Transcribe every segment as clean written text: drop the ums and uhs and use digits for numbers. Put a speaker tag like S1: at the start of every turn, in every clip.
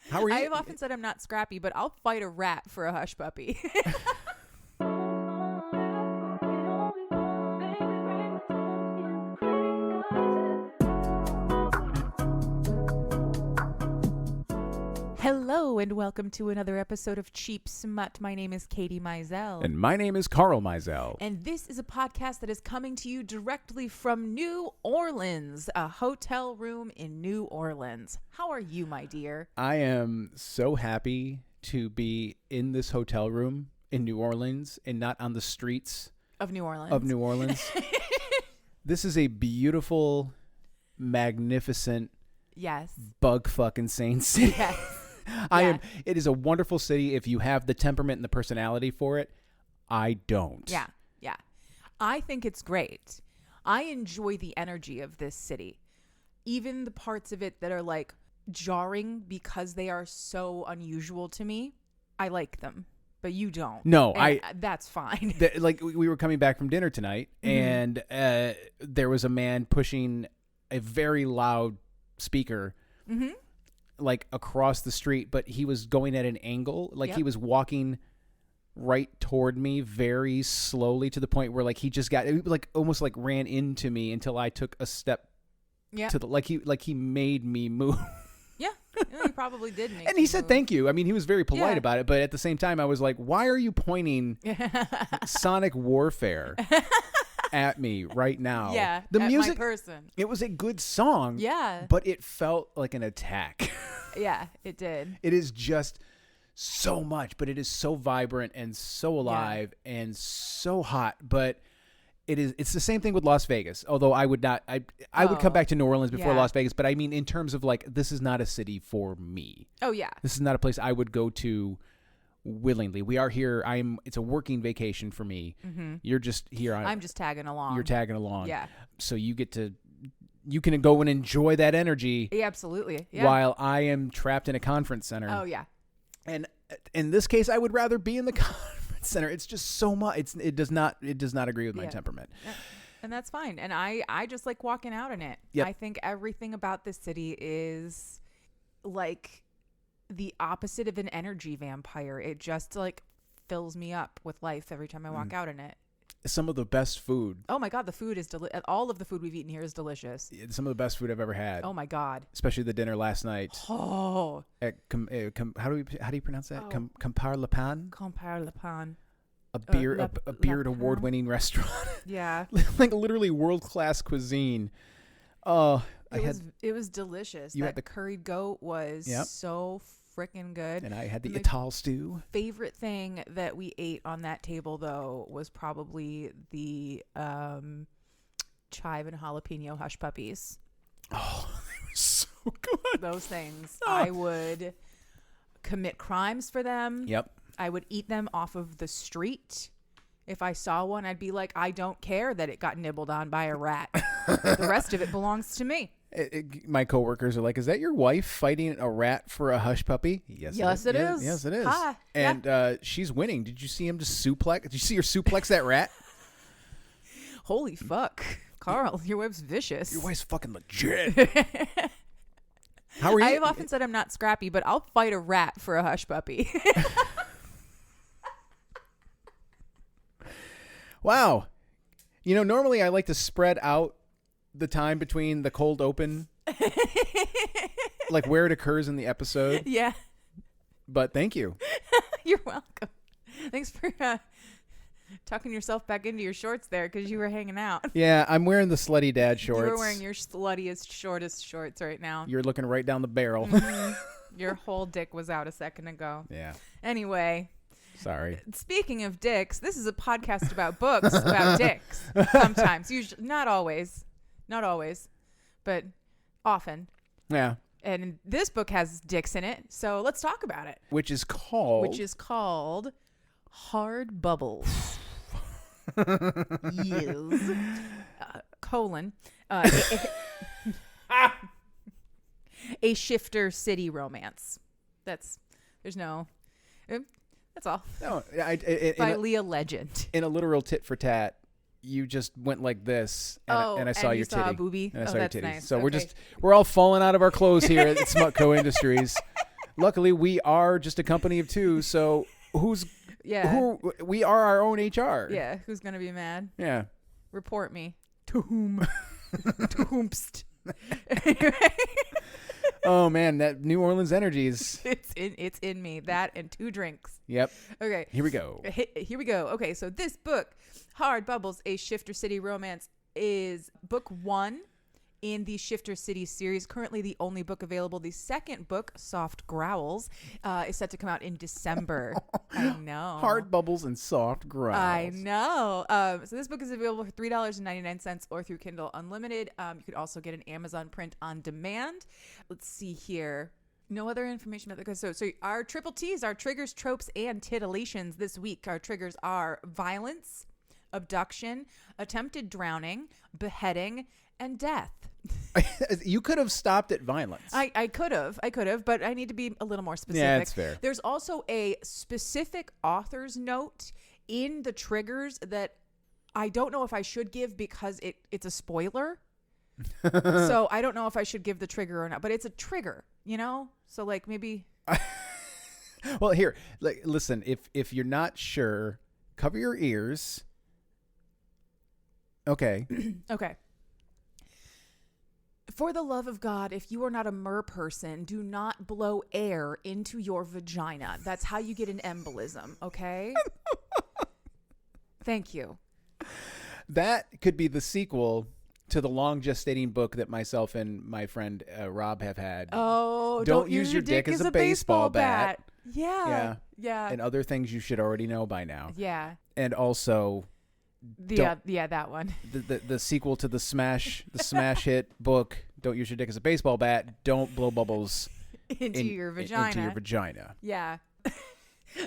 S1: How are you?
S2: I have often said I'm not scrappy, but I'll fight a rat for a hush puppy. Hello and welcome to another episode of Cheap Smut. My name is Katie Mizell.
S1: And my name is Carl Mizell.
S2: And this is a podcast that is coming to you directly from New Orleans, a hotel room in New Orleans. How are you, my dear?
S1: I am so happy to be in this hotel room in New Orleans and not on the streets
S2: of New Orleans.
S1: This is a beautiful, magnificent,
S2: yes,
S1: bug fucking insane city.
S2: Yes.
S1: It is a wonderful city if you have the temperament and the personality for it. I don't.
S2: Yeah. I think it's great. I enjoy the energy of this city. Even the parts of it that are like jarring because they are so unusual to me, I like them. But you don't.
S1: No,
S2: that's fine.
S1: Like we were coming back from dinner tonight, and there was a man pushing a very loud speaker like across the street, but he was going at an angle, like he was walking right toward me very slowly to the point where like he just got like almost like ran into me until I took a step to the like he made me move.
S2: Yeah, he probably did make
S1: and he said
S2: move.
S1: Thank you. I mean, he was very polite about it, but at the same time I was like, why are you pointing sonic warfare at me right now?
S2: Yeah,
S1: the music,
S2: my person.
S1: It was a good song.
S2: Yeah,
S1: but it felt like an attack.
S2: Yeah, it did.
S1: It is just so much, but it is so vibrant and so alive and so hot. But it's the same thing with Las Vegas. Although I would not, I would come back to New Orleans before Las Vegas. But I mean, in terms of like, this is not a city for me.
S2: Oh yeah,
S1: this is not a place I would go to willingly. We are here. It's a working vacation for me. You're just here.
S2: I'm just tagging along.
S1: You're tagging along.
S2: Yeah.
S1: So you can go and enjoy that energy.
S2: Yeah, absolutely. Yeah.
S1: While I am trapped in a conference center.
S2: Oh yeah.
S1: And in this case, I would rather be in the conference center. It's just so much. It does not agree with my temperament.
S2: Yeah. And that's fine. And I just like walking out in it.
S1: Yep.
S2: I think everything about this city is like the opposite of an energy vampire. It just like fills me up with life every time I walk out in it.
S1: Some of the best food.
S2: Oh my God, the food is all of the food we've eaten here is delicious.
S1: Some of the best food I've ever had.
S2: Oh my God.
S1: Especially the dinner last night.
S2: Oh.
S1: At how do you pronounce that? Compare Le Pan?
S2: Compare Le Pan.
S1: A beard award-winning restaurant.
S2: Yeah.
S1: Like literally world-class cuisine. Oh,
S2: it was delicious. That curried goat was so freaking good.
S1: And I had the Ital stew.
S2: Favorite thing that we ate on that table though was probably the chive and jalapeno hush puppies.
S1: Oh, they were so good.
S2: Those things. I would commit crimes for them.
S1: Yep.
S2: I would eat them off of the street. If I saw one, I'd be like, I don't care that it got nibbled on by a rat. The rest of it belongs to me.
S1: My coworkers are like, "Is that your wife fighting a rat for a hush puppy?"
S2: Yes, it is.
S1: Yes, it is.
S2: Hi.
S1: And she's winning. Did you see him just suplex? Did you see her suplex that rat?
S2: Holy fuck, Carl! Your wife's vicious.
S1: Your wife's fucking legit. How are you?
S2: I have often said I'm not scrappy, but I'll fight a rat for a hush puppy.
S1: Wow. Normally I like to spread out the time between the cold open, like where it occurs in the episode.
S2: Yeah.
S1: But thank you.
S2: You're welcome. Thanks for tucking yourself back into your shorts there because you were hanging out.
S1: Yeah, I'm wearing the slutty dad shorts.
S2: You were wearing your sluttiest, shortest shorts right now.
S1: You're looking right down the barrel.
S2: Mm-hmm. Your whole dick was out a second ago.
S1: Yeah.
S2: Anyway.
S1: Sorry.
S2: Speaking of dicks, this is a podcast about books about dicks. Sometimes, usually, not always, but often.
S1: Yeah.
S2: And this book has dicks in it, so let's talk about it.
S1: Which is called
S2: Hard Bubbles. Yes. A shifter city romance. That's all.
S1: No,
S2: by Leah Legend.
S1: In a literal tit for tat, you just went like this, and I saw your titty.
S2: Saw a boobie.
S1: And I saw your
S2: that's
S1: titty.
S2: Nice.
S1: So
S2: okay.
S1: we're all falling out of our clothes here at Smutco Industries. Luckily, we are just a company of two, so we are our own HR.
S2: Yeah, who's going to be mad?
S1: Yeah.
S2: Report me. To whom? To whomst. Anyway.
S1: Oh man, that New Orleans energy is
S2: it's in me. That and 2 drinks.
S1: Yep.
S2: Okay.
S1: Here we go.
S2: Okay, so this book, Hard Bubbles, A Shifter City Romance, is book 1 in the Shifter City series. Currently the only book available. The second book, Soft Growls, is set to come out in December. I know.
S1: Hard Bubbles and Soft Growls.
S2: I know. So this book is available for $3.99 or through Kindle Unlimited. You could also get an Amazon print on demand. Let's see here. No other information about the so our triple T's, our triggers, tropes, and titillations this week. Our triggers are violence, abduction, attempted drowning, beheading, and death.
S1: You could have stopped at violence.
S2: I could have, but I need to be a little more specific.
S1: Yeah, that's fair.
S2: There's also a specific author's note in the triggers that I don't know if I should give because it's a spoiler. So I don't know if I should give the trigger or not, but it's a trigger, So like maybe.
S1: Well, here, listen, if you're not sure, cover your ears. Okay.
S2: Okay. For the love of God, if you are not a mer person, do not blow air into your vagina. That's how you get an embolism, okay? Thank you.
S1: That could be the sequel to the long gestating book that myself and my friend Rob have had.
S2: Oh,
S1: don't use your dick as a baseball bat.
S2: Yeah.
S1: And other things you should already know by now.
S2: Yeah.
S1: And also...
S2: that one.
S1: The sequel to the smash hit book, Don't Use Your Dick as a Baseball Bat, Don't Blow Bubbles
S2: into your vagina. Yeah.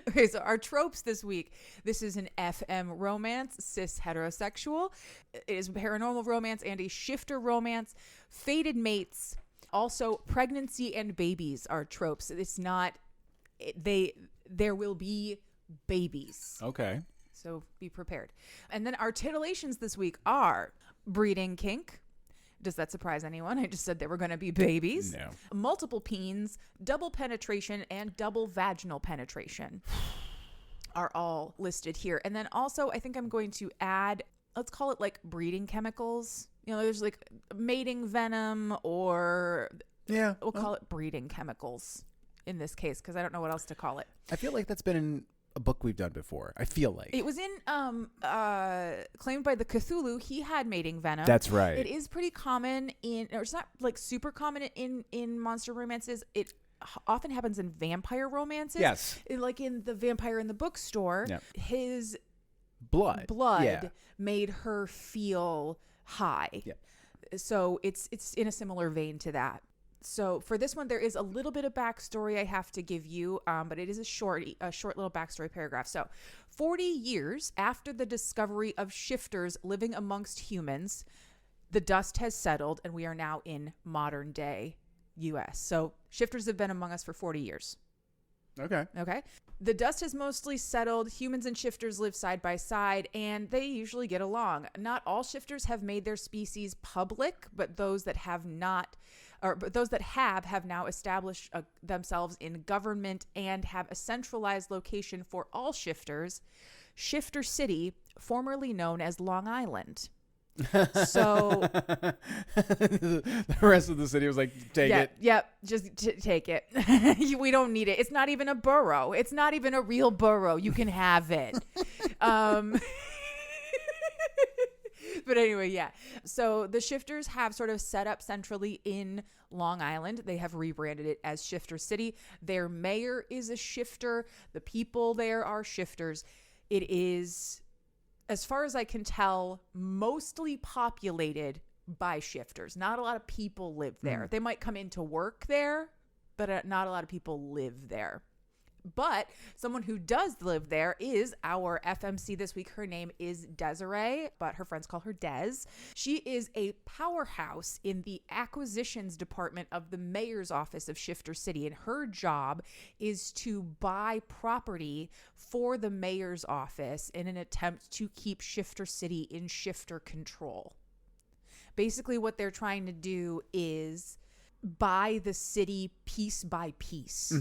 S2: Okay, so our tropes this week. This is an FM romance, cis heterosexual. It is paranormal romance and a shifter romance. Fated mates. Also, pregnancy and babies are tropes. It's not... There will be babies.
S1: Okay.
S2: So be prepared. And then our titillations this week are breeding kink. Does that surprise anyone? I just said there were going to be babies.
S1: No.
S2: Multiple peens, double penetration, and double vaginal penetration are all listed here. And then also, I think I'm going to add, let's call it like breeding chemicals. There's like mating venom or we'll call it breeding chemicals in this case because I don't know what else to call it.
S1: I feel like that's been in a book we've done before. I feel like
S2: it was in Claimed by the Cthulhu. He had mating venom.
S1: That's right.
S2: It is pretty common or it's not like super common in monster romances. It often happens in vampire romances.
S1: Yes.
S2: Like in The Vampire in the Bookstore, his blood made her feel high. Yep. So it's in a similar vein to that. So for this one, there is a little bit of backstory I have to give you, but it is a short little backstory paragraph. So 40 years after the discovery of shifters living amongst humans, the dust has settled and we are now in modern day U.S. So shifters have been among us for 40 years.
S1: Okay.
S2: The dust has mostly settled. Humans and shifters live side by side, and they usually get along. Not all shifters have made their species public, but those that have not... But those that have now established themselves in government and have a centralized location for all shifters, Shifter City, formerly known as Long Island. So
S1: the rest of the city was like, take it.
S2: Yep, just take it. We don't need it. It's not even a borough. It's not even a real borough. You can have it. But anyway, yeah. So the shifters have sort of set up centrally in Long Island. They have rebranded it as Shifter City. Their mayor is a shifter. The people there are shifters. It is, as far as I can tell, mostly populated by shifters. Not a lot of people live there. They might come in to work there, but not a lot of people live there. But someone who does live there is our FMC this week. Her name is Desiree, but her friends call her Des. She is a powerhouse in the acquisitions department of the mayor's office of Shifter City, and her job is to buy property for the mayor's office in an attempt to keep Shifter City in shifter control. Basically, what they're trying to do is buy the city piece by piece.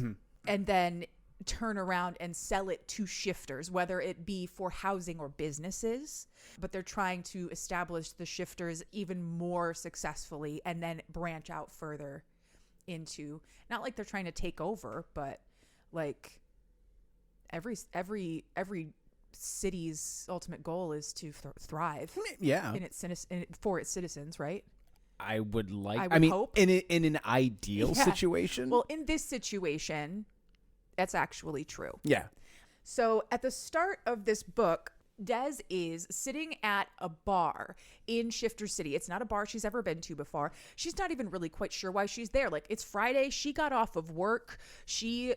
S2: and then turn around and sell it to shifters, whether it be for housing or businesses. But they're trying to establish the shifters even more successfully and then branch out further into, not like they're trying to take over, but like every city's ultimate goal is to thrive.
S1: Yeah.
S2: For its citizens, right?
S1: I would like,
S2: hope.
S1: in an ideal situation.
S2: Well, in this situation, that's actually true.
S1: Yeah.
S2: So at the start of this book, Des is sitting at a bar in Shifter City. It's not a bar she's ever been to before. She's not even really quite sure why she's there. Like, it's Friday. She got off of work. She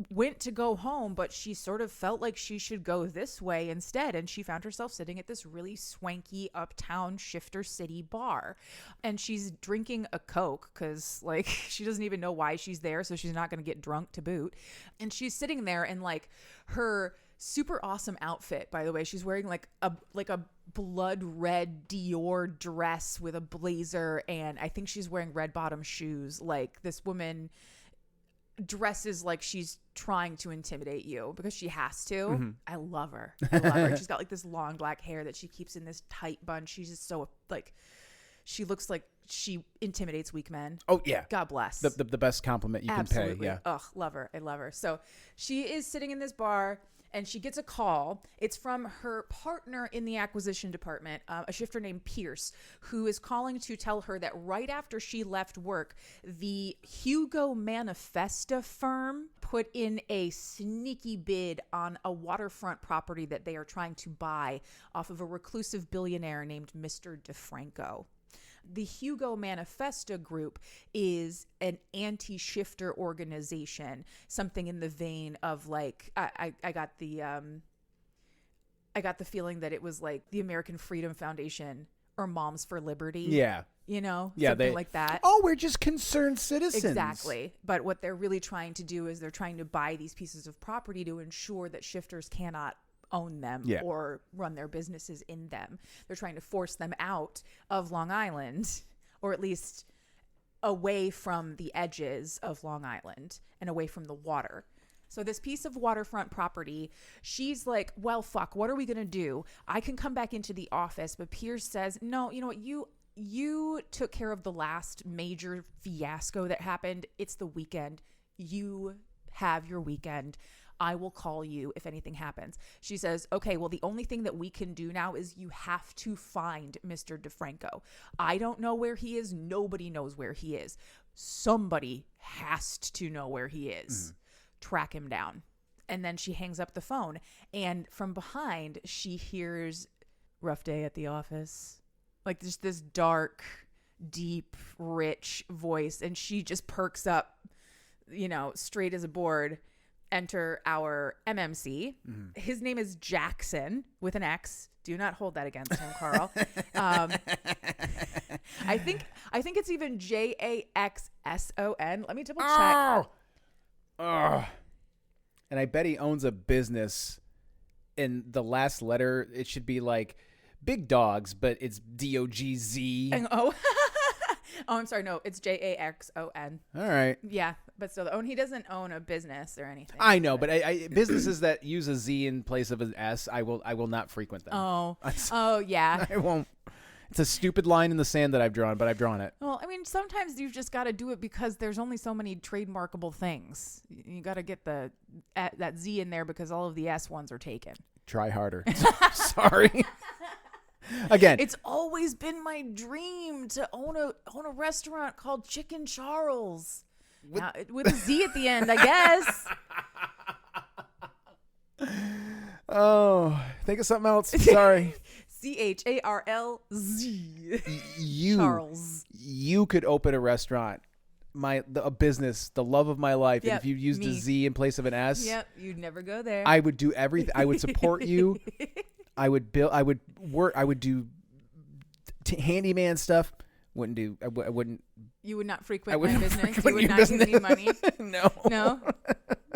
S2: went to go home, but she sort of felt like she should go this way instead. And she found herself sitting at this really swanky uptown Shifter City bar. And she's drinking a Coke because, like, she doesn't even know why she's there. So she's not going to get drunk to boot. And she's sitting there in, like, her super awesome outfit, by the way. She's wearing like a blood red Dior dress with a blazer. And I think she's wearing red bottom shoes. Like, this woman dresses like she's trying to intimidate you because she has to. Mm-hmm. I love her. She's got like this long black hair that she keeps in this tight bun. She's just so like, she looks like she intimidates weak men.
S1: Oh yeah.
S2: God bless.
S1: The best compliment you
S2: Absolutely.
S1: can pay. Yeah.
S2: Ugh, love her. I love her. So she is sitting in this bar and she gets a call. It's from her partner in the acquisition department, a shifter named Pierce, who is calling to tell her that right after she left work, the Hugo Manifesta firm put in a sneaky bid on a waterfront property that they are trying to buy off of a reclusive billionaire named Mr. DeFranco. The Hugo Manifesta group is an anti-shifter organization, something in the vein of like, I got the feeling that it was like the American Freedom Foundation or Moms for Liberty.
S1: Yeah.
S2: You know,
S1: yeah,
S2: something like that.
S1: Oh, we're just concerned citizens.
S2: Exactly. But what they're really trying to do is they're trying to buy these pieces of property to ensure that shifters cannot own them or run their businesses in them. They're trying to force them out of Long Island, or at least away from the edges of Long Island and away from the water. So this piece of waterfront property, she's like, well, fuck, what are we going to do? I can come back into the office, but Pierce says, no, you know what? You took care of the last major fiasco that happened. It's the weekend. You have your weekend. I will call you if anything happens. She says, okay, well, the only thing that we can do now is you have to find Mr. DeFranco. I don't know where he is. Nobody knows where he is. Somebody has to know where he is. Mm-hmm. Track him down. And then she hangs up the phone. And from behind, she hears, rough day at the office. Like just this dark, deep, rich voice. And she just perks up, you know, straight as a board. Enter our MMC. Mm-hmm. His name is Jaxon with an X. Do not hold that against him, Carl. I think it's even Jaxson. Let me double check.
S1: Oh. And I bet he owns a business. In the last letter, it should be like big dogs, but it's DOGZ.
S2: Oh, I'm sorry. No, it's Jaxon.
S1: All right.
S2: Yeah, but still, he doesn't own a business or anything.
S1: I know, but I businesses that use a Z in place of an S, I will not frequent them.
S2: Oh, yeah.
S1: I won't. It's a stupid line in the sand that I've drawn, but I've drawn it.
S2: Well, I mean, sometimes you've just got to do it because there's only so many trademarkable things. You got to get that Z in there because all of the S ones are taken.
S1: Try harder. Sorry. Again,
S2: it's always been my dream to own a restaurant called Chicken Charles with a Z at the end, I guess.
S1: Oh, think of something else. Sorry.
S2: CHARLZ.
S1: Charles. You could open a restaurant, a business, the love of my life.
S2: Yep,
S1: and if you used a Z in place of an S,
S2: yep, you'd never go there.
S1: I would do everything. I would support you. I would build. I would work. I would do handyman stuff. Wouldn't do. I wouldn't.
S2: You would not frequent my business. You would not give me money. No.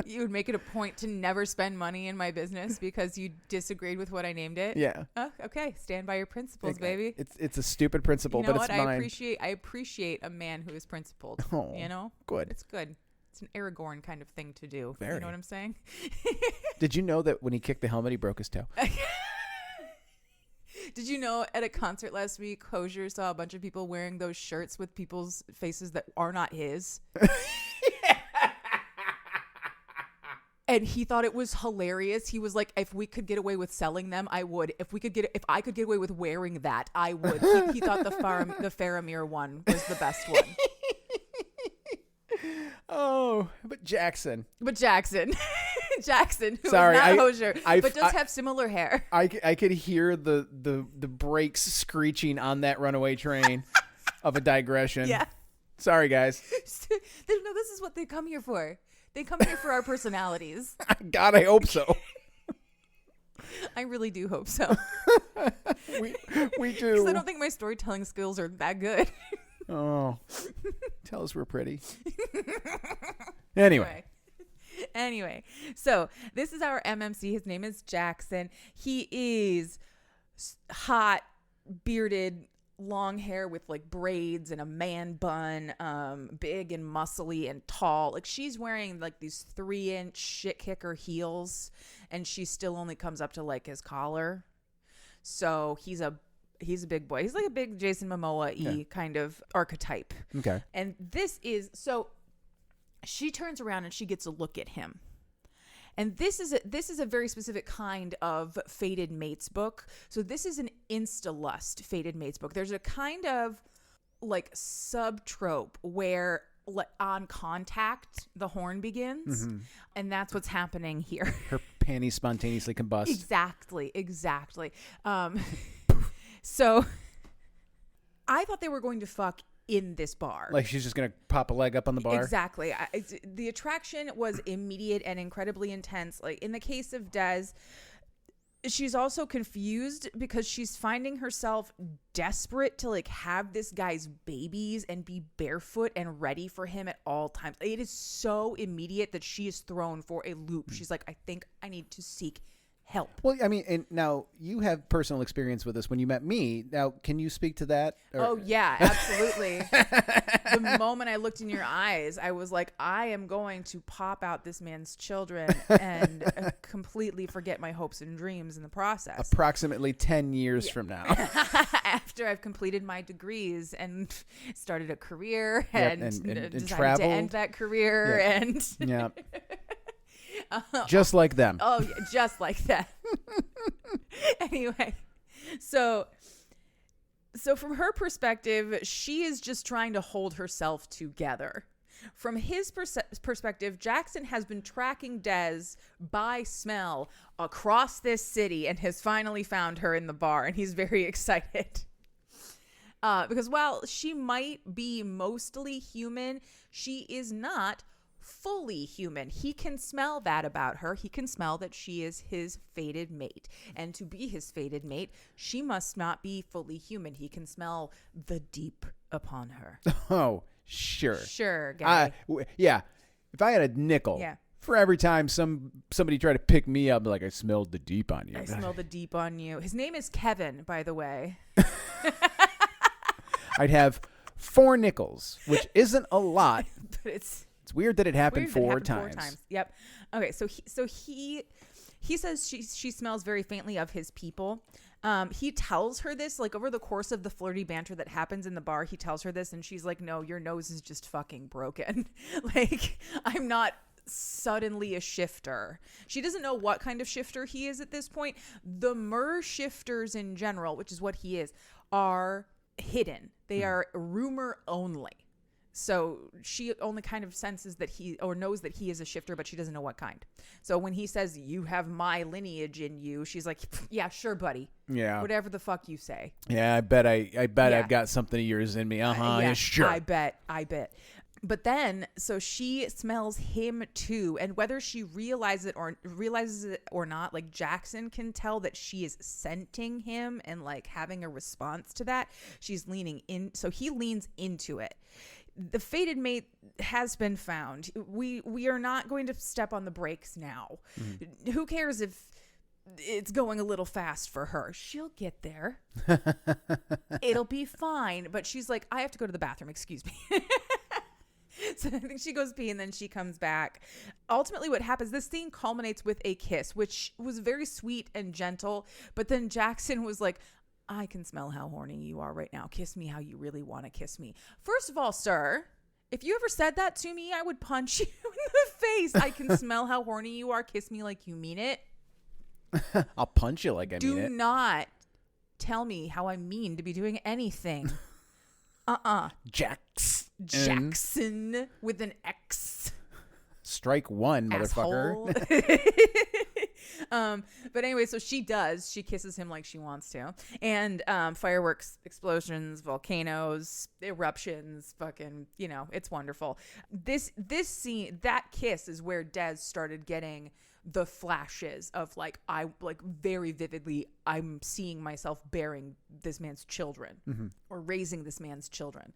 S2: You would make it a point to never spend money in my business because you disagreed with what I named it.
S1: Yeah.
S2: Oh, okay. Stand by your principles, baby.
S1: It's a stupid principle,
S2: you know
S1: but it's mine.
S2: I appreciate a man who is principled.
S1: Oh,
S2: you know,
S1: good.
S2: It's good. It's an Aragorn kind of thing to do.
S1: Very.
S2: You know what I'm saying?
S1: Did you know that when he kicked the helmet, he broke his toe?
S2: Did you know at a concert last week, Hosier saw a bunch of people wearing those shirts with people's faces that are not his? And he thought it was hilarious. He was like, if we could get away with selling them, I would. If I could get away with wearing that, I would. He thought the Faramir one was the best one.
S1: Oh, but Jaxon.
S2: Jaxon, who
S1: Sorry,
S2: is not Hosier, but does have similar hair.
S1: I could hear the brakes screeching on that runaway train of a digression.
S2: Yeah.
S1: Sorry, guys.
S2: No, this is what they come here for. They come here for our personalities.
S1: God, I hope so.
S2: I really do hope so.
S1: we do.
S2: Because I don't think my storytelling skills are that good.
S1: Oh, tell us we're pretty. Anyway,
S2: so this is our MMC. His name is Jaxon. He is hot, bearded, long hair with like braids and a man bun, big and muscly and tall. Like she's wearing like these 3-inch shit kicker heels, and she still only comes up to like his collar. So he's a big boy. He's like a big Jason Momoa-y kind of archetype.
S1: Okay.
S2: And this is so. She turns around and she gets a look at him. And this is a very specific kind of fated mates book. So this is an insta-lust fated mates book. There's a kind of like sub-trope where on contact, the horn begins. Mm-hmm. And that's what's happening here.
S1: Her panties spontaneously combust.
S2: Exactly. So I thought they were going to fuck in this bar.
S1: Like she's just going to pop a leg up on the bar?
S2: Exactly. The attraction was immediate and incredibly intense. Like in the case of Des, she's also confused because she's finding herself desperate to like have this guy's babies and be barefoot and ready for him at all times. It is so immediate that she is thrown for a loop. She's like, I think I need to seek help.
S1: Well, I mean, and now you have personal experience with this when you met me. Now, can you speak to that?
S2: Oh, yeah, absolutely. The moment I looked in your eyes, I was like, I am going to pop out this man's children and completely forget my hopes and dreams in the process.
S1: Approximately 10 years from now.
S2: After I've completed my degrees and started a career and decided
S1: traveled.
S2: to end that career and...
S1: Yeah. Just like them.
S2: Oh, yeah, just like that. Anyway, so from her perspective, she is just trying to hold herself together. From his perspective, Jaxon has been tracking Des by smell across this city and has finally found her in the bar, and he's very excited. Because while she might be mostly human, she is not fully human. He can smell that about her. He can smell that she is his fated mate. And to be his fated mate, she must not be fully human. He can smell the deep upon her.
S1: Oh, sure.
S2: Sure, guy.
S1: Yeah. If I had a nickel for every time somebody tried to pick me up, like, I smelled the deep on you.
S2: I smell the deep on you. His name is Kevin, by the way. I'd have 4 nickels, which isn't a lot. But it's weird that it happened 4 times. Yep. Okay, so he says she smells very faintly of his people. He tells her this, like, over the course of the flirty banter that happens in the bar. He tells her this, and she's like, "No, your nose is just fucking broken. Like, I'm not suddenly a shifter." She doesn't know what kind of shifter he is at this point. The mershifters in general, which is what he is, are hidden. They are rumor only. So she only kind of senses that knows that he is a shifter, but she doesn't know what kind. So when he says, "You have my lineage in you," she's like, "Yeah, sure, buddy. Yeah. Whatever the fuck you say." Yeah, I bet I've got something of yours in me. Yeah, sure. I bet. But then, so she smells him too, and whether she realizes it or not, like, Jaxon can tell that she is scenting him and like having a response to that. She's leaning in, so he leans into it. The fated mate has been found. We are not going to step on the brakes now. Mm-hmm. Who cares if it's going a little fast for her? She'll get there. It'll be fine. But she's like, "I have to go to the bathroom. Excuse me." So I think she goes pee and then she comes back. Ultimately, what happens, this scene culminates with a kiss, which was very sweet and gentle. But then Jaxon was like, I can smell how horny you are right now. Kiss me how you really want to kiss me. First of all, sir, if you ever said that to me, I would punch you in the face. I can smell how horny you are. Kiss me like you mean it.
S1: I'll punch you like I mean it.
S2: Do not tell me how I mean to be doing anything. Jaxon with an X.
S1: Strike one, motherfucker.
S2: But anyway, so she kisses him like she wants to. And fireworks, explosions, volcanoes, eruptions, fucking, it's wonderful. This scene, that kiss is where Des started getting the flashes of very vividly, I'm seeing myself bearing this man's children or raising this man's children,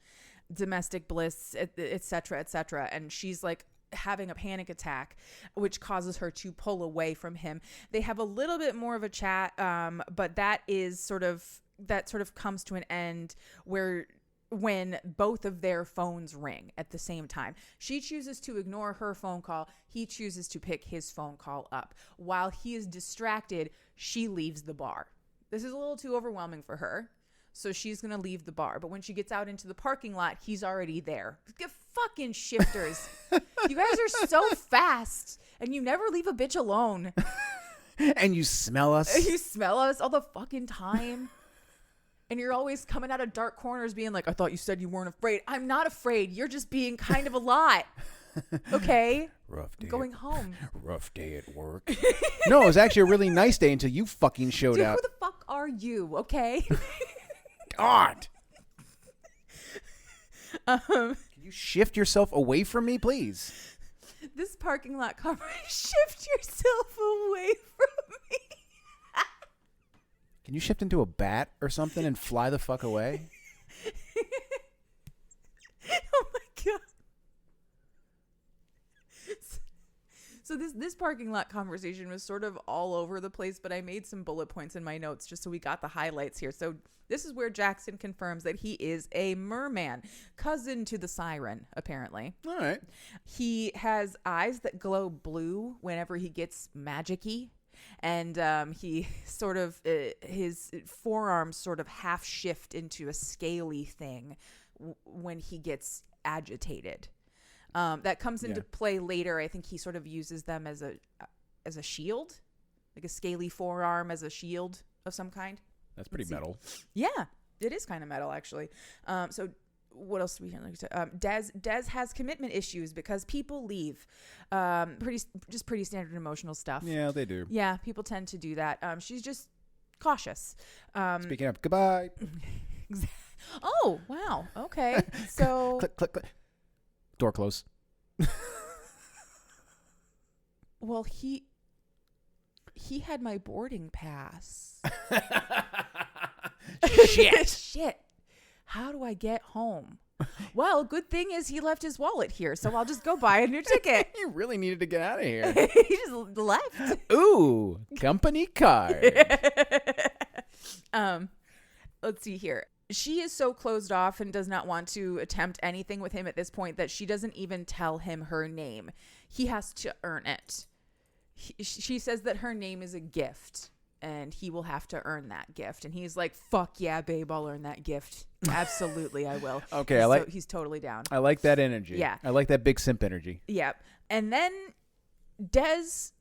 S2: domestic bliss, et cetera, et cetera. And she's like having a panic attack, which causes her to pull away from him. They have a little bit more of a chat, but that sort of comes to an end when both of their phones ring at the same time. She chooses to ignore her phone call. He chooses to pick his phone call up. While he is distracted, she leaves the bar. This is a little too overwhelming for her, so she's going to leave the bar. But when she gets out into the parking lot, he's already there. Get fucking shifters. You guys are so fast, and you never leave a bitch alone.
S1: And you smell us.
S2: You smell us all the fucking time. And you're always coming out of dark corners being like, I thought you said you weren't afraid. I'm not afraid. You're just being kind of a lot. Okay?
S1: Rough day.
S2: Going home.
S1: Rough day at work. No, it was actually a really nice day until you fucking showed
S2: Dude,
S1: up.
S2: who the fuck are you? Okay?
S1: God. Can you shift yourself away from me, please?
S2: This parking lot cover. Shift yourself away from me.
S1: Can you shift into a bat or something and fly the fuck away?
S2: Oh my God. So this parking lot conversation was sort of all over the place, but I made some bullet points in my notes just so we got the highlights here. So this is where Jaxon confirms that he is a merman, cousin to the siren, apparently.
S1: All right.
S2: He has eyes that glow blue whenever he gets magic-y. And he sort of, his forearms sort of half shift into a scaly thing when he gets agitated. That comes into play later. I think he sort of uses them as a shield, like a scaly forearm as a shield of some kind.
S1: That's pretty metal.
S2: Yeah, it is kind of metal, actually. So what else do we have? Des has commitment issues because people leave. Pretty standard emotional stuff.
S1: Yeah, they do.
S2: Yeah, people tend to do that. She's just cautious.
S1: Speaking of, goodbye.
S2: Oh, wow. Okay. So
S1: click, click, click. Door close.
S2: Well, he had my boarding pass. Shit. How do I get home? Well, good thing is he left his wallet here, so I'll just go buy a new ticket.
S1: You really needed to get out of here.
S2: He just left.
S1: Ooh, company card.
S2: Let's see here. She is so closed off and does not want to attempt anything with him at this point that she doesn't even tell him her name. He has to earn it. She says that her name is a gift and he will have to earn that gift. And he's like, fuck yeah, babe, I'll earn that gift. Absolutely, I will.
S1: Okay,
S2: he's totally down.
S1: I like that energy.
S2: Yeah.
S1: I like that big simp energy.
S2: Yep. And then Des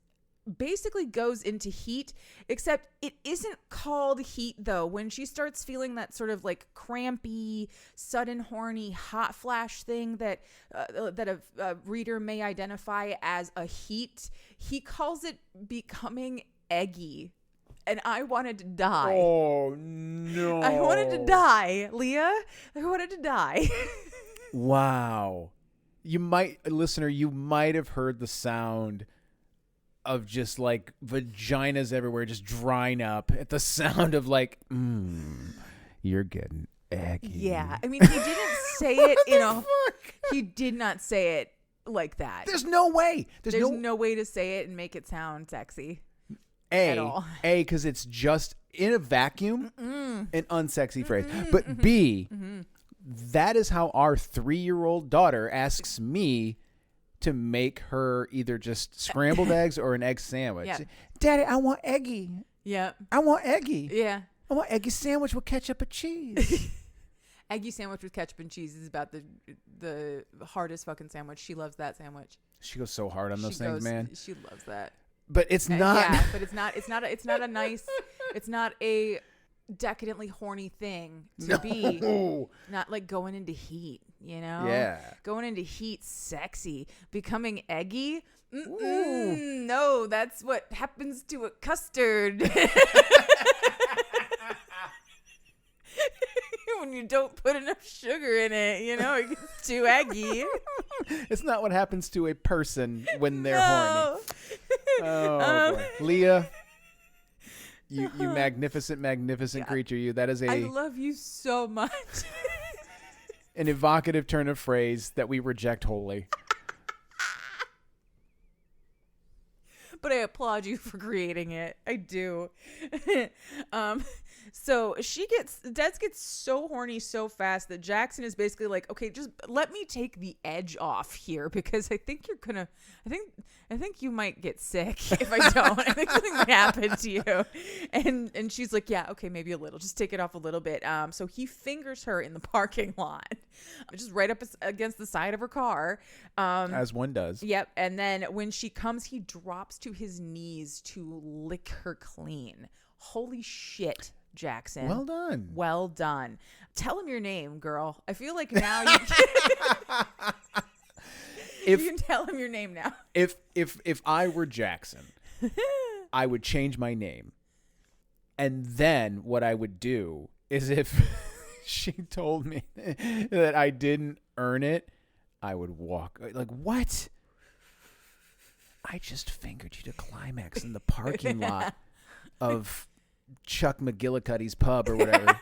S2: basically goes into heat, except it isn't called heat though. When she starts feeling that sort of like crampy, sudden horny hot flash thing that a reader may identify as a heat, he calls it becoming eggy. And I wanted to die.
S1: Oh, no.
S2: I wanted to die, Leah. I wanted to die.
S1: Wow. You might have heard the sound of just like vaginas everywhere just drying up at the sound of like, you're getting eggy.
S2: Yeah. I mean, he didn't say it, he did not say it like that.
S1: There's no way.
S2: There's no way to say it and make it sound sexy.
S1: Because it's just in a vacuum, an unsexy phrase. But B, that is how our 3-year-old daughter asks me to make her either just scrambled eggs or an egg sandwich.
S2: Yeah.
S1: Daddy, I want eggy.
S2: Yeah.
S1: I want eggy.
S2: Yeah.
S1: I want eggy sandwich with ketchup and cheese.
S2: Eggy sandwich with ketchup and cheese is about the hardest fucking sandwich. She loves that sandwich.
S1: She goes so hard on those things, man.
S2: She loves that.
S1: But it's not.
S2: Yeah, but it's not a nice. It's not a decadently horny thing to be. Not like going into heat, you know?
S1: Yeah.
S2: Going into heat, sexy. Becoming eggy. No, that's what happens to a custard. When you don't put enough sugar in it, you know, it gets too eggy.
S1: It's not what happens to a person when they're horny. Oh, boy. Leah, you magnificent creature. You. That is
S2: I love you so much.
S1: An evocative turn of phrase that we reject wholly.
S2: But I applaud you for creating it. I do. So Des gets so horny so fast that Jaxon is basically like, okay, just let me take the edge off here because I think you might get sick if I don't. I think something might happen to you. And she's like, yeah, okay, maybe a little. Just take it off a little bit. So he fingers her in the parking lot, just right up against the side of her car.
S1: As one does.
S2: Yep. And then when she comes, he drops to his knees to lick her clean. Holy shit, Jaxon. Well done. Tell him your name, girl. I feel like now you can tell him your name now.
S1: If I were Jaxon, I would change my name. And then what I would do is if she told me that I didn't earn it, I would walk. Like, what? I just fingered you to climax in the parking lot of Chuck McGillicuddy's pub or whatever.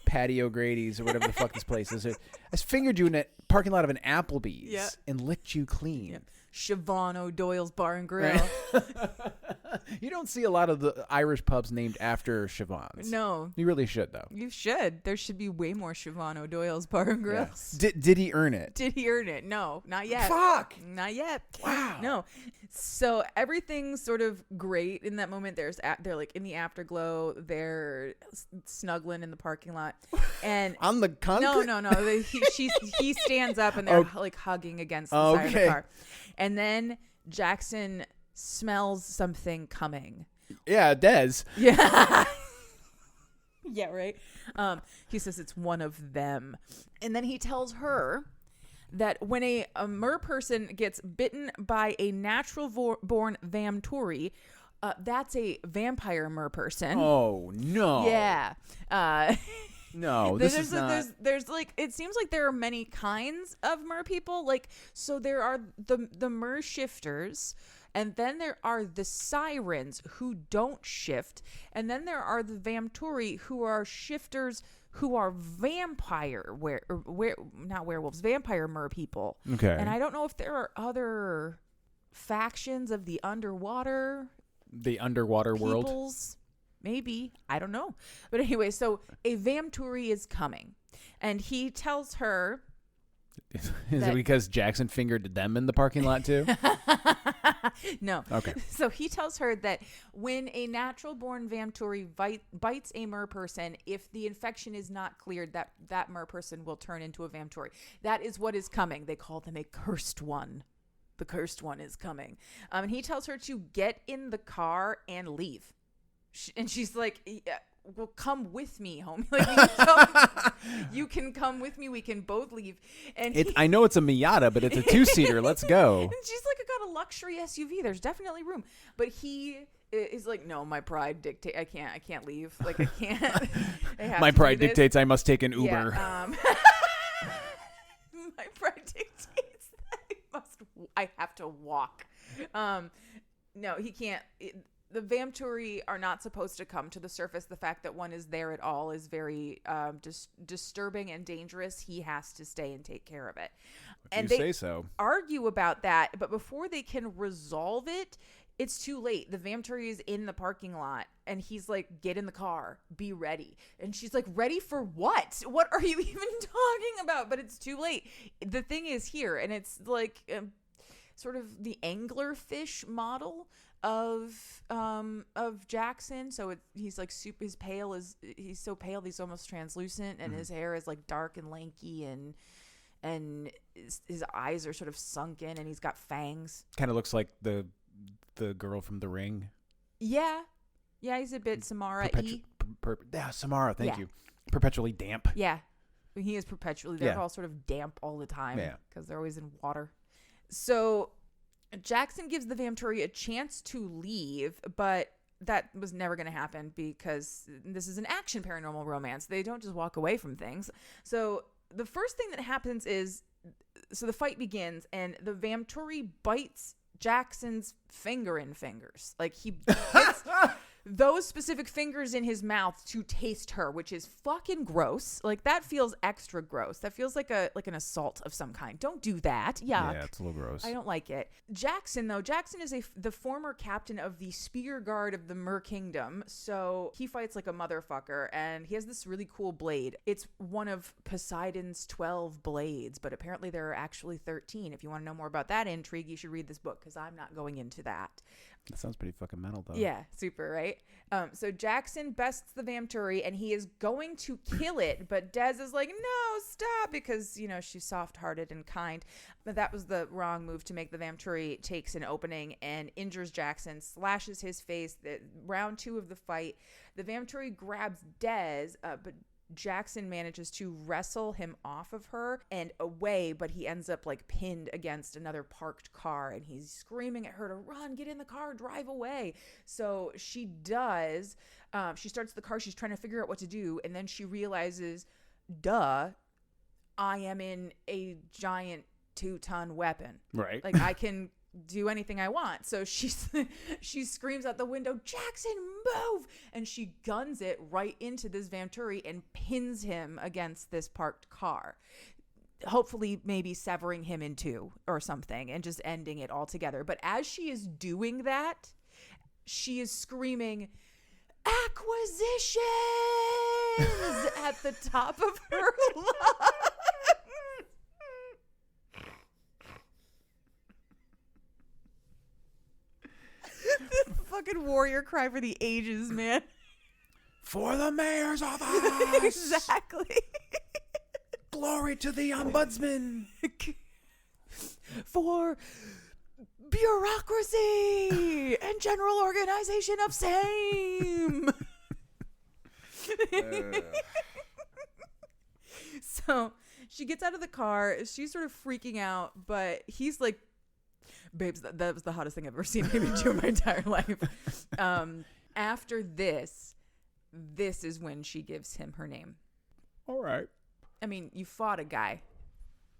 S1: Patio Grady's or whatever the fuck this place is. I just fingered you in a parking lot of an Applebee's and licked you clean.
S2: Yep. Siobhan O'Doyle's Bar and Grill.
S1: Right? You don't see a lot of the Irish pubs named after Siobhan's.
S2: No.
S1: You really should, though.
S2: You should. There should be way more Siobhan O'Doyle's Bar and Grills.
S1: Yeah. Did he earn it?
S2: Did he earn it? No, not yet.
S1: Fuck!
S2: Not yet.
S1: Wow.
S2: No. So everything's sort of great in that moment. They're like in the afterglow. They're snuggling in the parking lot. And
S1: on the concrete?
S2: No. He stands up and they're like hugging against the side of the car. And then Jaxon smells something coming.
S1: Yeah, Des.
S2: Yeah. Yeah, right. He says it's one of them. And then he tells her that when a mer person gets bitten by a natural born Vamtori, that's a vampire mer person.
S1: Oh, no.
S2: Yeah.
S1: No, this is not.
S2: There's like, it seems like there are many kinds of mer people. Like, so there are the mershifters, and then there are the sirens who don't shift, and then there are the Vamtori who are shifters who are vampire not werewolves, vampire mer people.
S1: Okay.
S2: And I don't know if there are other factions of the underwater
S1: world.
S2: Maybe. I don't know. But anyway, so a Vamtori is coming. And he tells her...
S1: Is it because Jaxon fingered them in the parking lot too?
S2: No.
S1: Okay.
S2: So he tells her that when a natural-born Vamtori bites a mer person, if the infection is not cleared, that mer person will turn into a Vamtori. That is what is coming. They call them a cursed one. The cursed one is coming. And he tells her to get in the car and leave. And she's like, yeah, well, come with me, homie. Like, you can come with me. We can both leave. And
S1: I know it's a Miata, but it's a 2-seater. Let's go. And
S2: she's like, I got a luxury SUV. There's definitely room. But he is like, no, my pride dictates. I can't leave. Like, I can't.
S1: My pride dictates I must take an Uber.
S2: Yeah, my pride dictates that I have to walk. No, he can't. The Vamtori are not supposed to come to the surface. The fact that one is there at all is very disturbing and dangerous. He has to stay and take care of it.
S1: If you say so.
S2: Argue about that, but before they can resolve it, It's too late. The Vamtory is in the parking lot and he's like, get in the car, be ready. And she's like, ready for what? What are you even talking about? But it's too late. The thing is here, and it's like sort of the anglerfish model of Jaxon. So he's like super, he's so pale he's almost translucent, and his hair is like dark and lanky, and his eyes are sort of sunken, and he's got fangs.
S1: Kind of looks like the girl from The Ring.
S2: Yeah, he's a bit Samara-y.
S1: Samara, thank you. Perpetually damp.
S2: Yeah, he is perpetually. They're all sort of damp all the time because they're always in water. So Jaxon gives the Vamtory a chance to leave, but that was never going to happen because this is an action paranormal romance. They don't just walk away from things. So the first thing that happens is, so the fight begins, and the Vamtory bites Jackson's fingers. Like he hits those specific fingers in his mouth to taste her, which is fucking gross. Like that feels extra gross. That feels like an assault of some kind. Don't do that. Yuck.
S1: Yeah, it's a little gross.
S2: I don't like it. Jaxon is the former captain of the Spear Guard of the Mer Kingdom. So he fights like a motherfucker, and he has this really cool blade. It's one of Poseidon's 12 blades, but apparently there are actually 13. If you want to know more about that intrigue, you should read this book because I'm not going into that.
S1: That sounds pretty fucking metal, though.
S2: Yeah, super, right? So Jaxon bests the Vamtory, and he is going to kill it, but Des is like, no, stop, because, she's soft-hearted and kind. But that was the wrong move to make. The Vamtory takes an opening and injures Jaxon, slashes his face. Round 2 of the fight, the Vamtory grabs Des, but Jaxon manages to wrestle him off of her and away, but he ends up like pinned against another parked car, and he's screaming at her to run, get in the car, drive away. So she does. She starts the car. She's trying to figure out what to do, and then she realizes, duh, I am in a giant 2-ton weapon.
S1: Right.
S2: Like I can do anything I want. So she screams out the window, Jaxon, move! And she guns it right into this Vamtory and pins him against this parked car. Hopefully maybe severing him in two or something and just ending it altogether. But as she is doing that, she is screaming, acquisitions! at the top of her lungs. Fucking warrior cry for the ages, man.
S1: For the mayor's office.
S2: Exactly.
S1: Glory to the ombudsman.
S2: For bureaucracy and general organization of same. So she gets out of the car. She's sort of freaking out, but he's like, babes, that was the hottest thing I've ever seen maybe do in my entire life. After this is when she gives him her name.
S1: All right.
S2: I mean, you fought a guy,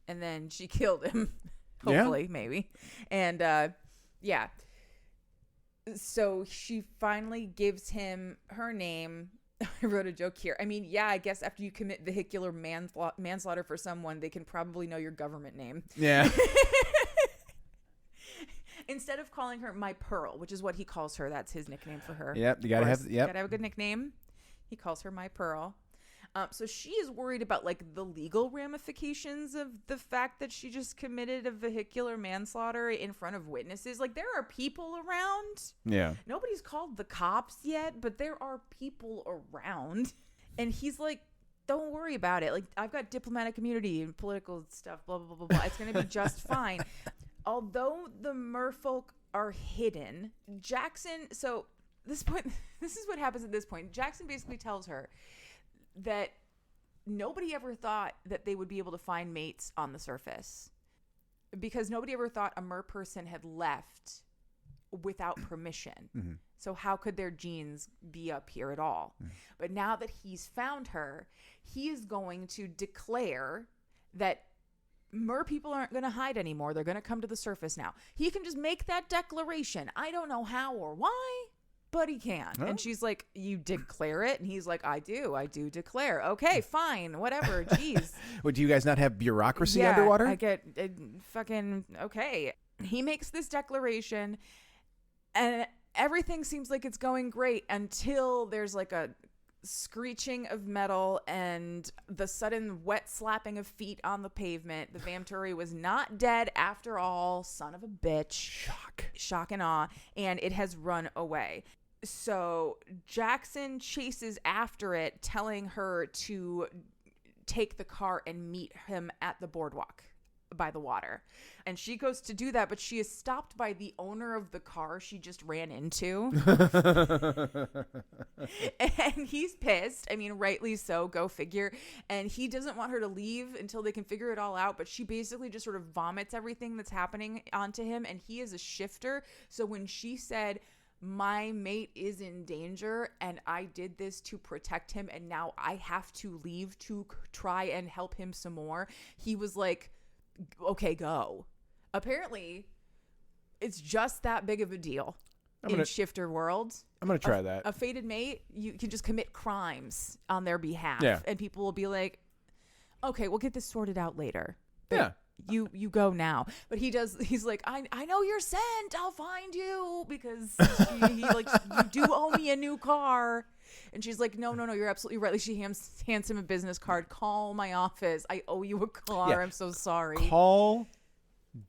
S2: and then she killed him. Hopefully, maybe. And, yeah. So she finally gives him her name. I wrote a joke here. I mean, yeah, I guess after you commit vehicular manslaughter for someone, they can probably know your government name.
S1: Yeah.
S2: Instead of calling her My Pearl, which is what he calls her, that's his nickname for her.
S1: Yep, you gotta have
S2: a good nickname. He calls her My Pearl. So she is worried about like the legal ramifications of the fact that she just committed a vehicular manslaughter in front of witnesses. Like, there are people around.
S1: Yeah.
S2: Nobody's called the cops yet, but there are people around. And he's like, don't worry about it. Like, I've got diplomatic immunity and political stuff, blah, blah, blah, blah. It's going to be just fine. Although the merfolk are hidden, Jaxon, so this is what happens at this point. Jaxon basically tells her that nobody ever thought that they would be able to find mates on the surface because nobody ever thought a mer person had left without permission. Mm-hmm. So how could their genes be up here at all? Mm-hmm. But now that he's found her, he is going to declare that mer people aren't going to hide anymore. They're going to come to the surface now. He can just make that declaration. I don't know how or why, but he can. Huh? And she's like, you declare it? And he's like, I do declare. Okay, fine, whatever. Jeez.
S1: Well, do you guys not have bureaucracy underwater?
S2: I get fucking, okay. He makes this declaration, And everything seems like it's going great until there's like a screeching of metal and the sudden wet slapping of feet on the pavement. The Vamturi was not dead after all. Son of a bitch. Shock and awe. And it has run away. So Jaxon chases after it, telling her to take the car and meet him at the boardwalk by the water. And she goes to do that, but she is stopped by the owner of the car she just ran into. And he's pissed. I mean, rightly so, go figure. And he doesn't want her to leave until they can figure it all out, but she basically just sort of vomits everything that's happening onto him. And he is a shifter. So when she said, my mate is in danger and I did this to protect him and now I have to leave to try and help him some more, he was like, okay, go. Apparently, it's just that big of a deal in shifter world.
S1: I'm going to try that.
S2: A fated mate, you can just commit crimes on their behalf.
S1: Yeah.
S2: And people will be like, okay, we'll get this sorted out later.
S1: Yeah.
S2: You go now. But he's like, I know you're sent. I'll find you because he like, you do owe me a new car. And she's like, no, you're absolutely right. Like, she hands him a business card. Call my office. I owe you a car. Yeah. I'm so sorry.
S1: Call.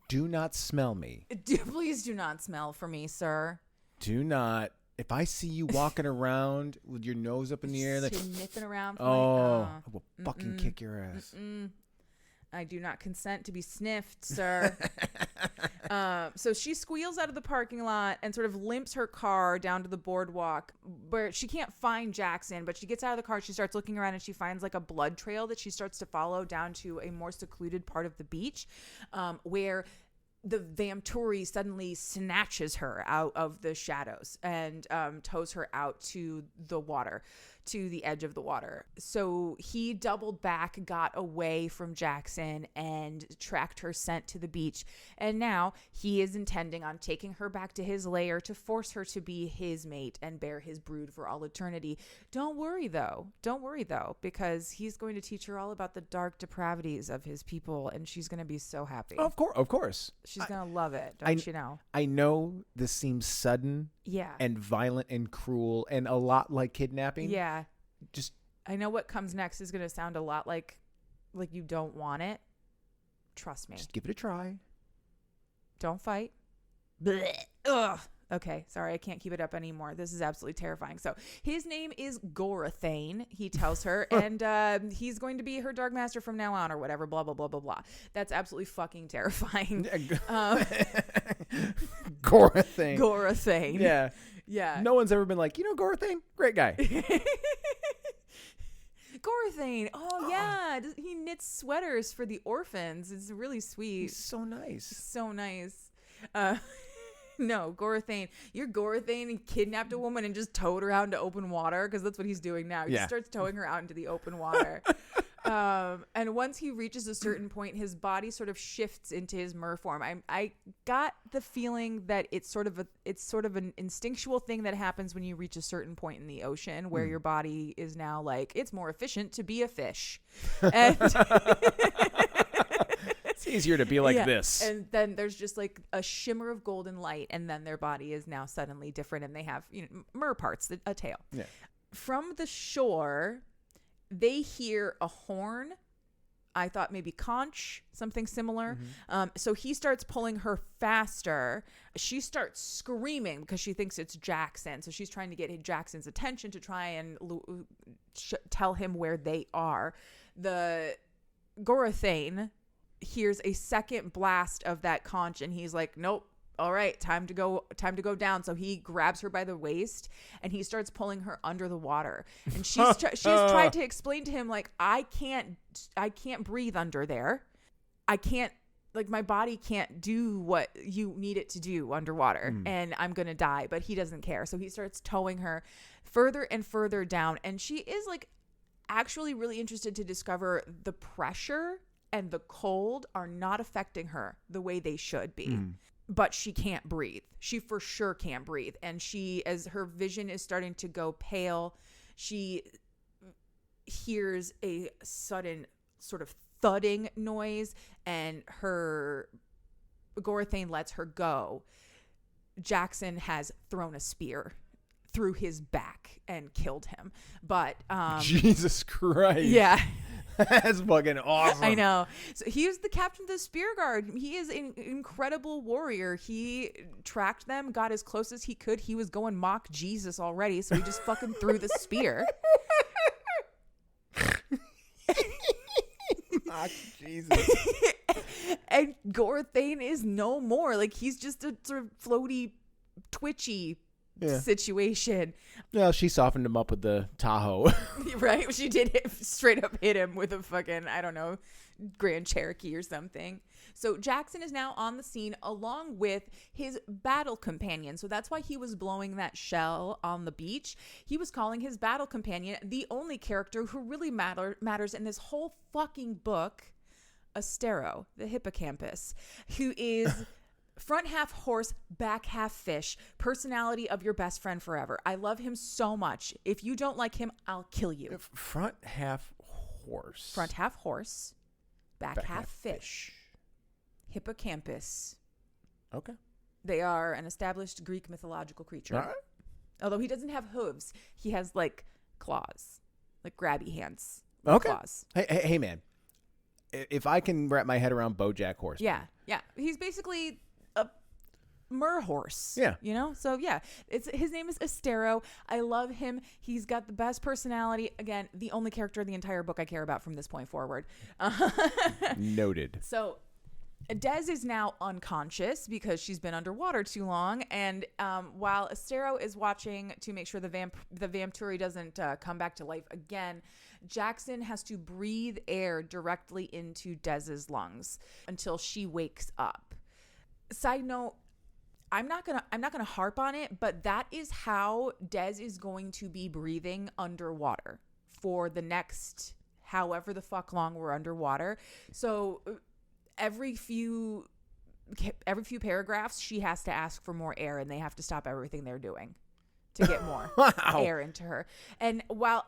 S1: Do not smell me.
S2: Please do not smell for me, sir.
S1: Do not. If I see you walking around with your nose up in the air, like
S2: nipping around.
S1: I will fucking kick your ass.
S2: I do not consent to be sniffed, sir. So she squeals out of the parking lot and sort of limps her car down to the boardwalk where she can't find Jaxon, but she gets out of the car. She starts looking around and she finds like a blood trail that she starts to follow down to a more secluded part of the beach, where the Vamturi suddenly snatches her out of the shadows and tows her out to the water, to the edge of the water. So he doubled back, got away from Jaxon, and tracked her scent to the beach. And now he is intending on taking her back to his lair to force her to be his mate and bear his brood for all eternity. Don't worry, though, because he's going to teach her all about the dark depravities of his people, and she's going to be so happy.
S1: Of course.
S2: She's going to love it, don't you know?
S1: I know this seems sudden and violent and cruel and a lot like kidnapping.
S2: Yeah.
S1: Just
S2: I know what comes next is going to sound a lot like you don't want it. Trust me.
S1: Just give it a try.
S2: Don't fight. Blech. Ugh. Okay, sorry, I can't keep it up anymore. This is absolutely terrifying. So his name is Gorathane, he tells her, and he's going to be her dark master from now on or whatever, blah, blah, blah, blah, blah. That's absolutely fucking terrifying.
S1: Gorathane.
S2: Gorathane.
S1: Yeah.
S2: Yeah.
S1: No one's ever been like, Gorathane? Great guy.
S2: Gorathane. Oh, yeah. He knits sweaters for the orphans. It's really sweet.
S1: He's so nice.
S2: So nice. No, Gorathane. You're Gorathane and kidnapped a woman and just towed her out into open water, because that's what he's doing now. He starts towing her out into the open water. And once he reaches a certain point, his body sort of shifts into his mer form. I got the feeling that it's sort of an instinctual thing that happens when you reach a certain point in the ocean where your body is now like, it's more efficient to be a fish. And
S1: it's easier to be like this.
S2: And then there's just like a shimmer of golden light, and then their body is now suddenly different, and they have mer parts, a tail.
S1: Yeah.
S2: From the shore, they hear a horn. I thought maybe conch, something similar.
S1: Mm-hmm.
S2: So he starts pulling her faster. She starts screaming because she thinks it's Jaxon. So she's trying to get Jackson's attention to try and tell him where they are. The Gorathane hears a second blast of that conch, and he's like, nope. All right, time to go down. So he grabs her by the waist and he starts pulling her under the water. And she's tried to explain to him, like, I can't breathe under there. I can't, like, my body can't do what you need it to do underwater, and I'm going to die. But he doesn't care. So he starts towing her further and further down. And she is like actually really interested to discover the pressure and the cold are not affecting her the way they should be. But she can't breathe. She for sure can't breathe. And she, as her vision is starting to go pale, she hears a sudden sort of thudding noise, and her Gorathane lets her go. Jaxon has thrown a spear through his back and killed him. But
S1: Jesus Christ.
S2: yeah.
S1: That's fucking awesome.
S2: I know. So he is the captain of the spear guard. He is an incredible warrior. He tracked them, got as close as he could. He was going mock Jesus already, so he just fucking threw the spear.
S1: Mock Jesus.
S2: And Gorthane is no more. Like, he's just a sort of floaty, twitchy situation.
S1: Well, she softened him up with the Tahoe.
S2: Right? She did straight up hit him with a fucking, I don't know, Grand Cherokee or something. So Jaxon is now on the scene along with his battle companion. So that's why he was blowing that shell on the beach. He was calling his battle companion the only character who really matters in this whole fucking book, Astero, the hippocampus, who is front half horse, back half fish, personality of your best friend forever. I love him so much. If you don't like him, I'll kill you.
S1: Front half horse.
S2: Front half horse, back half fish. Hippocampus.
S1: Okay.
S2: They are an established Greek mythological creature.
S1: All right.
S2: Although he doesn't have hooves, he has like claws, like grabby hands.
S1: Okay.
S2: Claws.
S1: Hey, man. If I can wrap my head around BoJack Horseman.
S2: Yeah. He's basically a mer horse.
S1: Yeah.
S2: You know? So yeah, his name is Astero. I love him. He's got the best personality. Again, the only character in the entire book I care about from this point forward.
S1: Noted.
S2: So Des is now unconscious because she's been underwater too long, and while Astero is watching to make sure the Vampturi doesn't come back to life again, Jaxon has to breathe air directly into Des's lungs until she wakes up. Side note, I'm not gonna harp on it, but that is how Des is going to be breathing underwater for the next however the fuck long we're underwater. So every few paragraphs, she has to ask for more air, and they have to stop everything they're doing to get more air into her. And while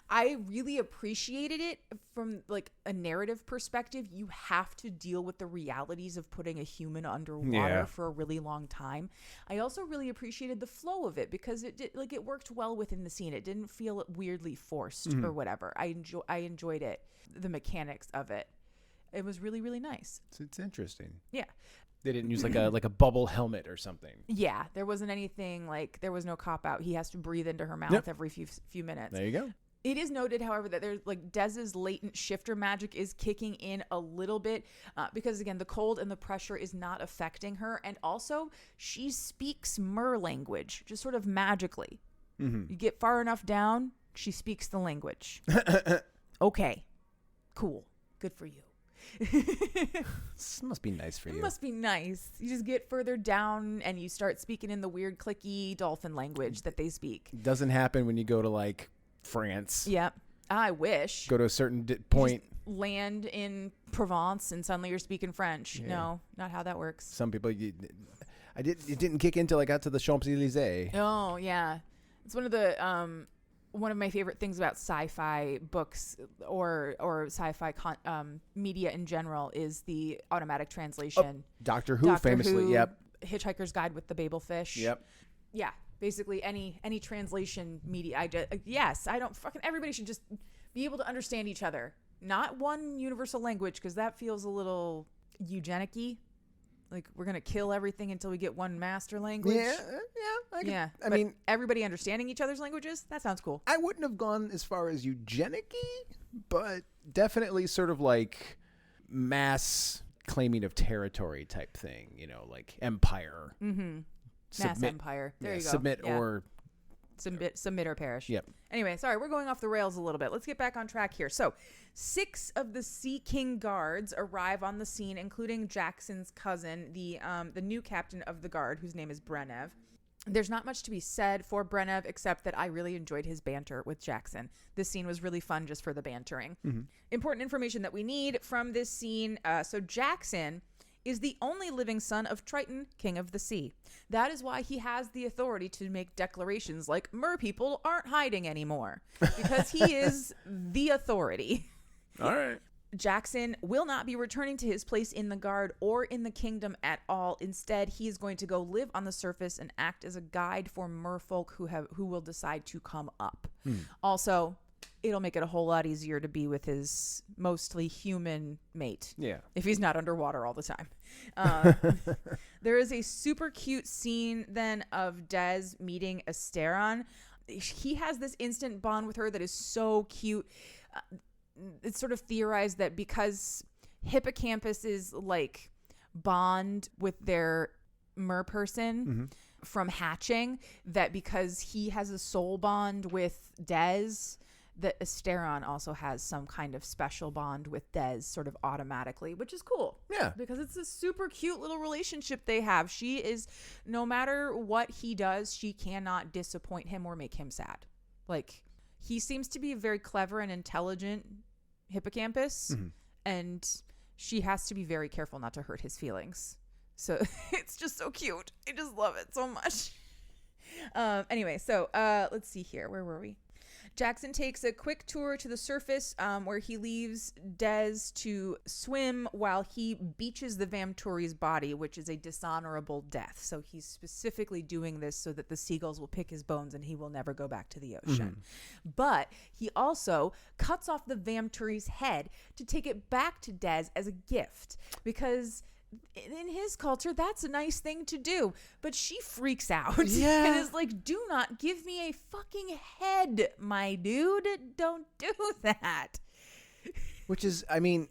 S2: I really appreciated it from like a narrative perspective, you have to deal with the realities of putting a human underwater for a really long time. I also really appreciated the flow of it because it worked well within the scene. It didn't feel weirdly forced or whatever. I enjoyed it, the mechanics of it. It was really, really nice.
S1: It's interesting.
S2: Yeah.
S1: They didn't use like a bubble helmet or something.
S2: Yeah, there wasn't anything there was no cop out. He has to breathe into her mouth every few minutes.
S1: There you go.
S2: It is noted, however, that there's Des's latent shifter magic is kicking in a little bit because again, the cold and the pressure is not affecting her, and also she speaks mer language just sort of magically. Mm-hmm. You get far enough down, she speaks the language. Okay, cool, good for you.
S1: This must be nice for you.
S2: It must be nice. You just get further down and you start speaking in the weird clicky dolphin language that they speak.
S1: Doesn't happen when you go to like France.
S2: Yep. I wish.
S1: Go to a certain point.
S2: Land in Provence and suddenly you're speaking French.
S1: Yeah.
S2: No, not how that works.
S1: Some people, it didn't kick in until I got to the Champs-Élysées.
S2: Oh, yeah. It's one of the one of my favorite things about sci-fi books or sci-fi media in general is the automatic translation.
S1: Doctor Who famously, yep.
S2: Hitchhiker's Guide with the Babelfish.
S1: Yep.
S2: Yeah, basically any translation media. Everybody should just be able to understand each other. Not one universal language, because that feels a little eugenic-y. Like, we're going to kill everything until we get one master language. I mean, everybody understanding each other's languages, that sounds cool.
S1: I wouldn't have gone as far as eugenic-y, but definitely sort of like mass claiming of territory type thing, like empire.
S2: Mm-hmm. Mass empire. There you go.
S1: Submit or...
S2: Submit or perish.
S1: Yep.
S2: Anyway, sorry, we're going off the rails a little bit. Let's get back on track here. So 6 of the Sea King guards arrive on the scene, including Jackson's cousin, the new captain of the guard, whose name is Brenev. There's not much to be said for Brenev, except that I really enjoyed his banter with Jaxon. This scene was really fun just for the bantering. Mm-hmm. Important information that we need from this scene. So Jaxon is the only living son of Triton, king of the sea. That is why he has the authority to make declarations like mer people aren't hiding anymore, because he is the authority.
S1: All right.
S2: Jaxon will not be returning to his place in the guard or in the kingdom at all. Instead, he is going to go live on the surface and act as a guide for merfolk who will decide to come up. Also, it'll make it a whole lot easier to be with his mostly human mate.
S1: Yeah.
S2: If he's not underwater all the time. There is a super cute scene then of Des meeting Asteron. He has this instant bond with her that is so cute. It's sort of theorized that because hippocampus is like bond with their mer person from hatching, that because he has a soul bond with Des, that Asteron also has some kind of special bond with Des sort of automatically, which is cool.
S1: Yeah.
S2: Because it's a super cute little relationship they have. She is, no matter what he does, she cannot disappoint him or make him sad. Like, he seems to be a very clever and intelligent hippocampus, and she has to be very careful not to hurt his feelings. So it's just so cute. I just love it so much. Anyway, so let's see here. Where were we? Jaxon takes a quick tour to the surface where he leaves Des to swim while he beaches the Vamturi's body, which is a dishonorable death. So he's specifically doing this so that the seagulls will pick his bones and he will never go back to the ocean. But he also cuts off the Vamturi's head to take it back to Des as a gift, because in his culture, that's a nice thing to do. But she freaks out and is like, do not give me a fucking head, my dude. Don't do that.
S1: Which is, I mean,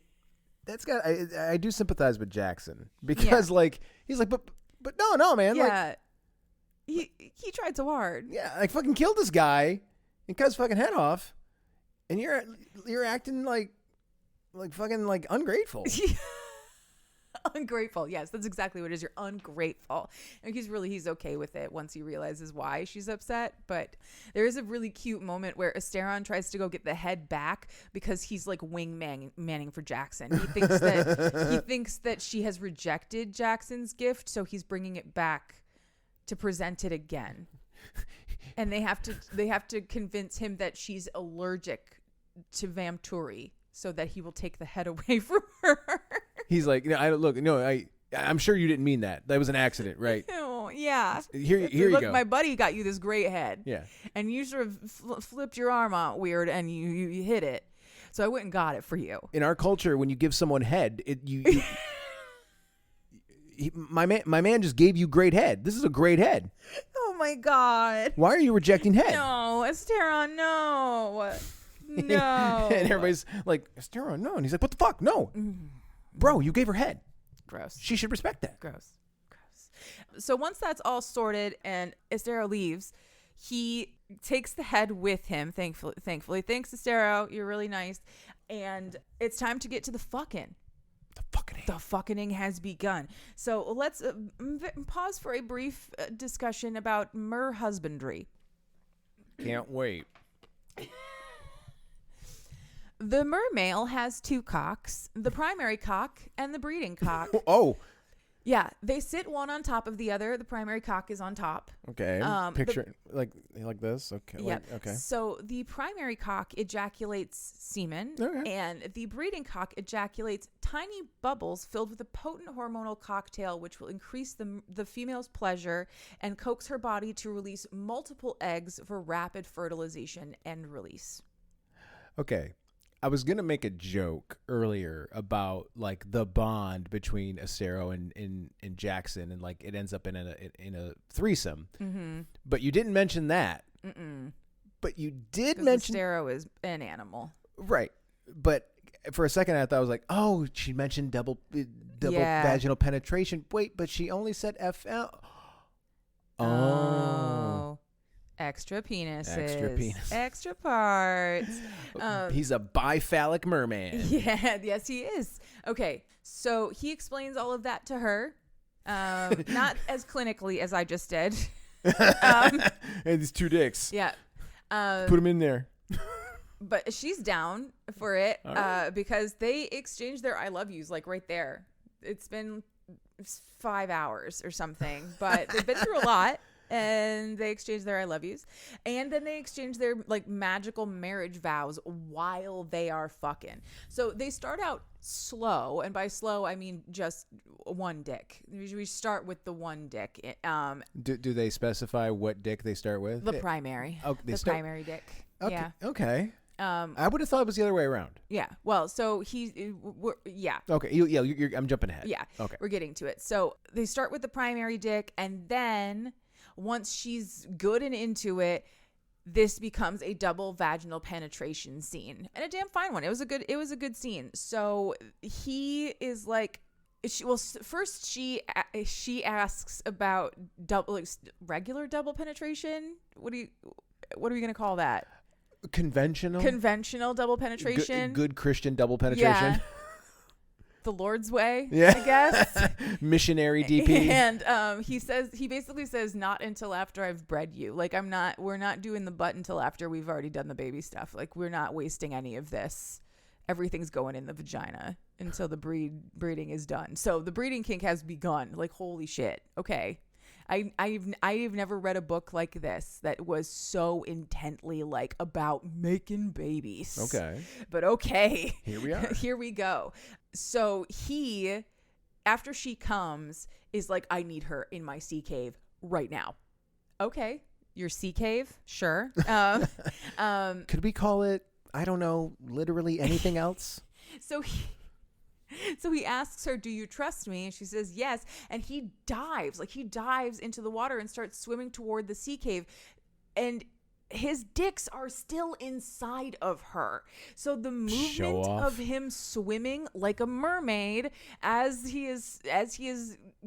S1: that's got, I do sympathize with Jaxon, because like, he's like, but no, man.
S2: Yeah. Like, he tried so hard.
S1: Yeah. Like, fucking killed this guy and cut his fucking head off. And you're acting like fucking like ungrateful.
S2: Ungrateful. Yes, that's exactly what it is. You're ungrateful. And he's okay with it once he realizes why she's upset. But there is a really cute moment where Asteron tries to go get the head back because he's like manning for Jaxon. He thinks that she has rejected Jackson's gift, so he's bringing it back to present it again. And they have to convince him that she's allergic to Vamturi, so that he will take the head away from her.
S1: He's like, I'm sure you didn't mean that. That was an accident, right?
S2: Oh, yeah.
S1: Here you go.
S2: My buddy got you this great head.
S1: Yeah.
S2: And you sort of flipped your arm out weird and you hit it. So I went and got it for you.
S1: In our culture, when you give someone head, my man just gave you great head. This is a great head.
S2: Oh, my God.
S1: Why are you rejecting head?
S2: No, Asteron, no. No.
S1: And everybody's like, Asteron, no. And he's like, what the fuck? No. Bro, you gave her head.
S2: Gross.
S1: She should respect that.
S2: Gross. So once that's all sorted and Estero leaves, he takes the head with him, thankfully. Thanks, Estero. You're really nice. And it's time to get to the fucking. The fucking has begun. So let's pause for a brief discussion about mer husbandry.
S1: Can't wait.
S2: The mermale has two cocks, the primary cock and the breeding cock.
S1: Oh.
S2: Yeah, they sit one on top of the other. The primary cock is on top.
S1: Okay. Picture like this. Okay.
S2: Yeah.
S1: Okay.
S2: So the primary cock ejaculates semen, and the breeding cock ejaculates tiny bubbles filled with a potent hormonal cocktail, which will increase the female's pleasure and coax her body to release multiple eggs for rapid fertilization and release.
S1: Okay. I was going to make a joke earlier about like the bond between Estero and Jaxon, and like it ends up in a threesome. Mm-hmm. But you didn't mention that. Mm-mm. But you did mention
S2: Estero is an animal.
S1: Right. But for a second I thought I was like, "Oh, she mentioned double vaginal penetration." Wait, but she only said FL. Oh.
S2: Extra penises. Extra parts.
S1: He's a biphallic merman.
S2: Yeah, yes, he is. Okay, so he explains all of that to her. Not as clinically as I just did.
S1: And these two dicks.
S2: Yeah.
S1: Put them in there.
S2: But she's down for it because they exchanged their I love yous like right there. It's been 5 hours or something, but they've been through a lot. and they exchange their I love yous, and then they exchange their like magical marriage vows while they are fucking. So they start out slow, and by slow I mean just one dick. We start with the one dick.
S1: Do they specify what dick they start with?
S2: The primary.
S1: Oh,
S2: primary dick.
S1: Okay.
S2: Yeah.
S1: Okay. I would have thought it was the other way around.
S2: Yeah. Well, so yeah.
S1: Okay. I'm jumping ahead.
S2: Yeah.
S1: Okay.
S2: We're getting to it. So they start with the primary dick, and then once she's good and into it, this becomes a double vaginal penetration scene, and a damn fine one. It was a good scene. So he is like, first she asks about regular double penetration. What are we gonna call that? Conventional double penetration.
S1: Good Christian double penetration.
S2: Yeah. The Lord's way,
S1: yeah.
S2: I guess.
S1: Missionary DP.
S2: And he basically says, not until after I've bred you. Like, we're not doing the butt until after we've already done the baby stuff. Like, we're not wasting any of this. Everything's going in the vagina until the breeding is done. So the breeding kink has begun. Like, holy shit. Okay. I've never read a book like this that was so intently like about making babies.
S1: Okay.
S2: But okay.
S1: Here we are.
S2: Here we go. So he, after she comes, is like, I need her in my sea cave right now. Okay. Your sea cave? Sure.
S1: Could we call it, I don't know, literally anything else?
S2: So he asks her, do you trust me? And she says, yes. And he dives into the water and starts swimming toward the sea cave. And his dicks are still inside of her. So the movement of him swimming like a mermaid as he is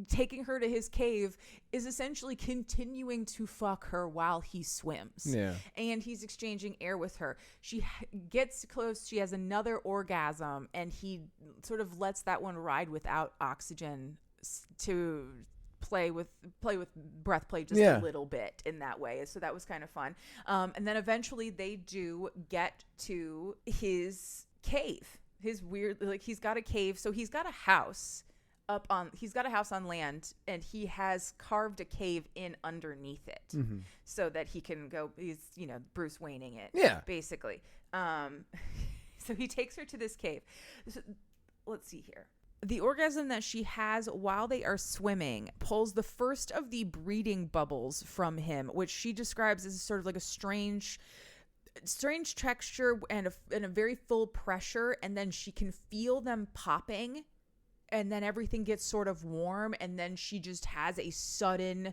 S2: taking her to his cave is essentially continuing to fuck her while he swims.
S1: Yeah.
S2: And he's exchanging air with her. She gets close. She has another orgasm, and he sort of lets that one ride without oxygen to play with breath play just a little bit in that way. So that was kind of fun. And then eventually they do get to his cave, his weird, like, he's got a cave. So he's got a house on land, and he has carved a cave in underneath it so that he can go, he's, Bruce Wayneing it.
S1: Yeah.
S2: Basically. So he takes her to this cave. So, let's see here. The orgasm that she has while they are swimming pulls the first of the breeding bubbles from him, which she describes as sort of like a strange texture and a very full pressure. And then she can feel them popping, and then everything gets sort of warm. And then she just has a sudden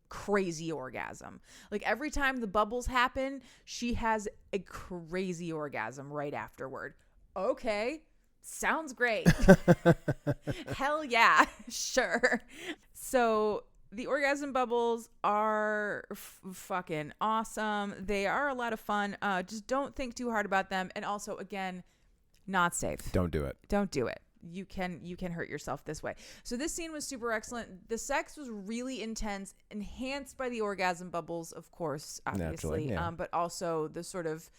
S2: crazy orgasm. Like, every time the bubbles happen, she has a crazy orgasm right afterward. Okay. Sounds great. Hell yeah. Sure. So the orgasm bubbles are fucking awesome. They are a lot of fun. Just don't think too hard about them. And also, again, not safe.
S1: Don't do it.
S2: Don't do it. You can hurt yourself this way. So this scene was super excellent. The sex was really intense, enhanced by the orgasm bubbles, of course, obviously.
S1: Naturally, yeah.
S2: But also the sort of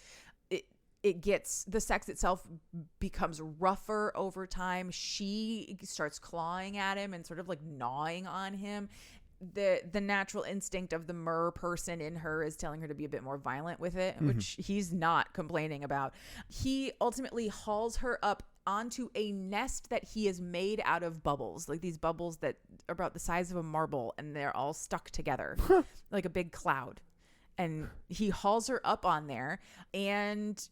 S2: the sex itself becomes rougher over time. She starts clawing at him and sort of like gnawing on him. The natural instinct of the mer person in her is telling her to be a bit more violent with it, which he's not complaining about. He ultimately hauls her up onto a nest that he has made out of bubbles, like these bubbles that are about the size of a marble, and they're all stuck together like a big cloud. And he hauls her up on there and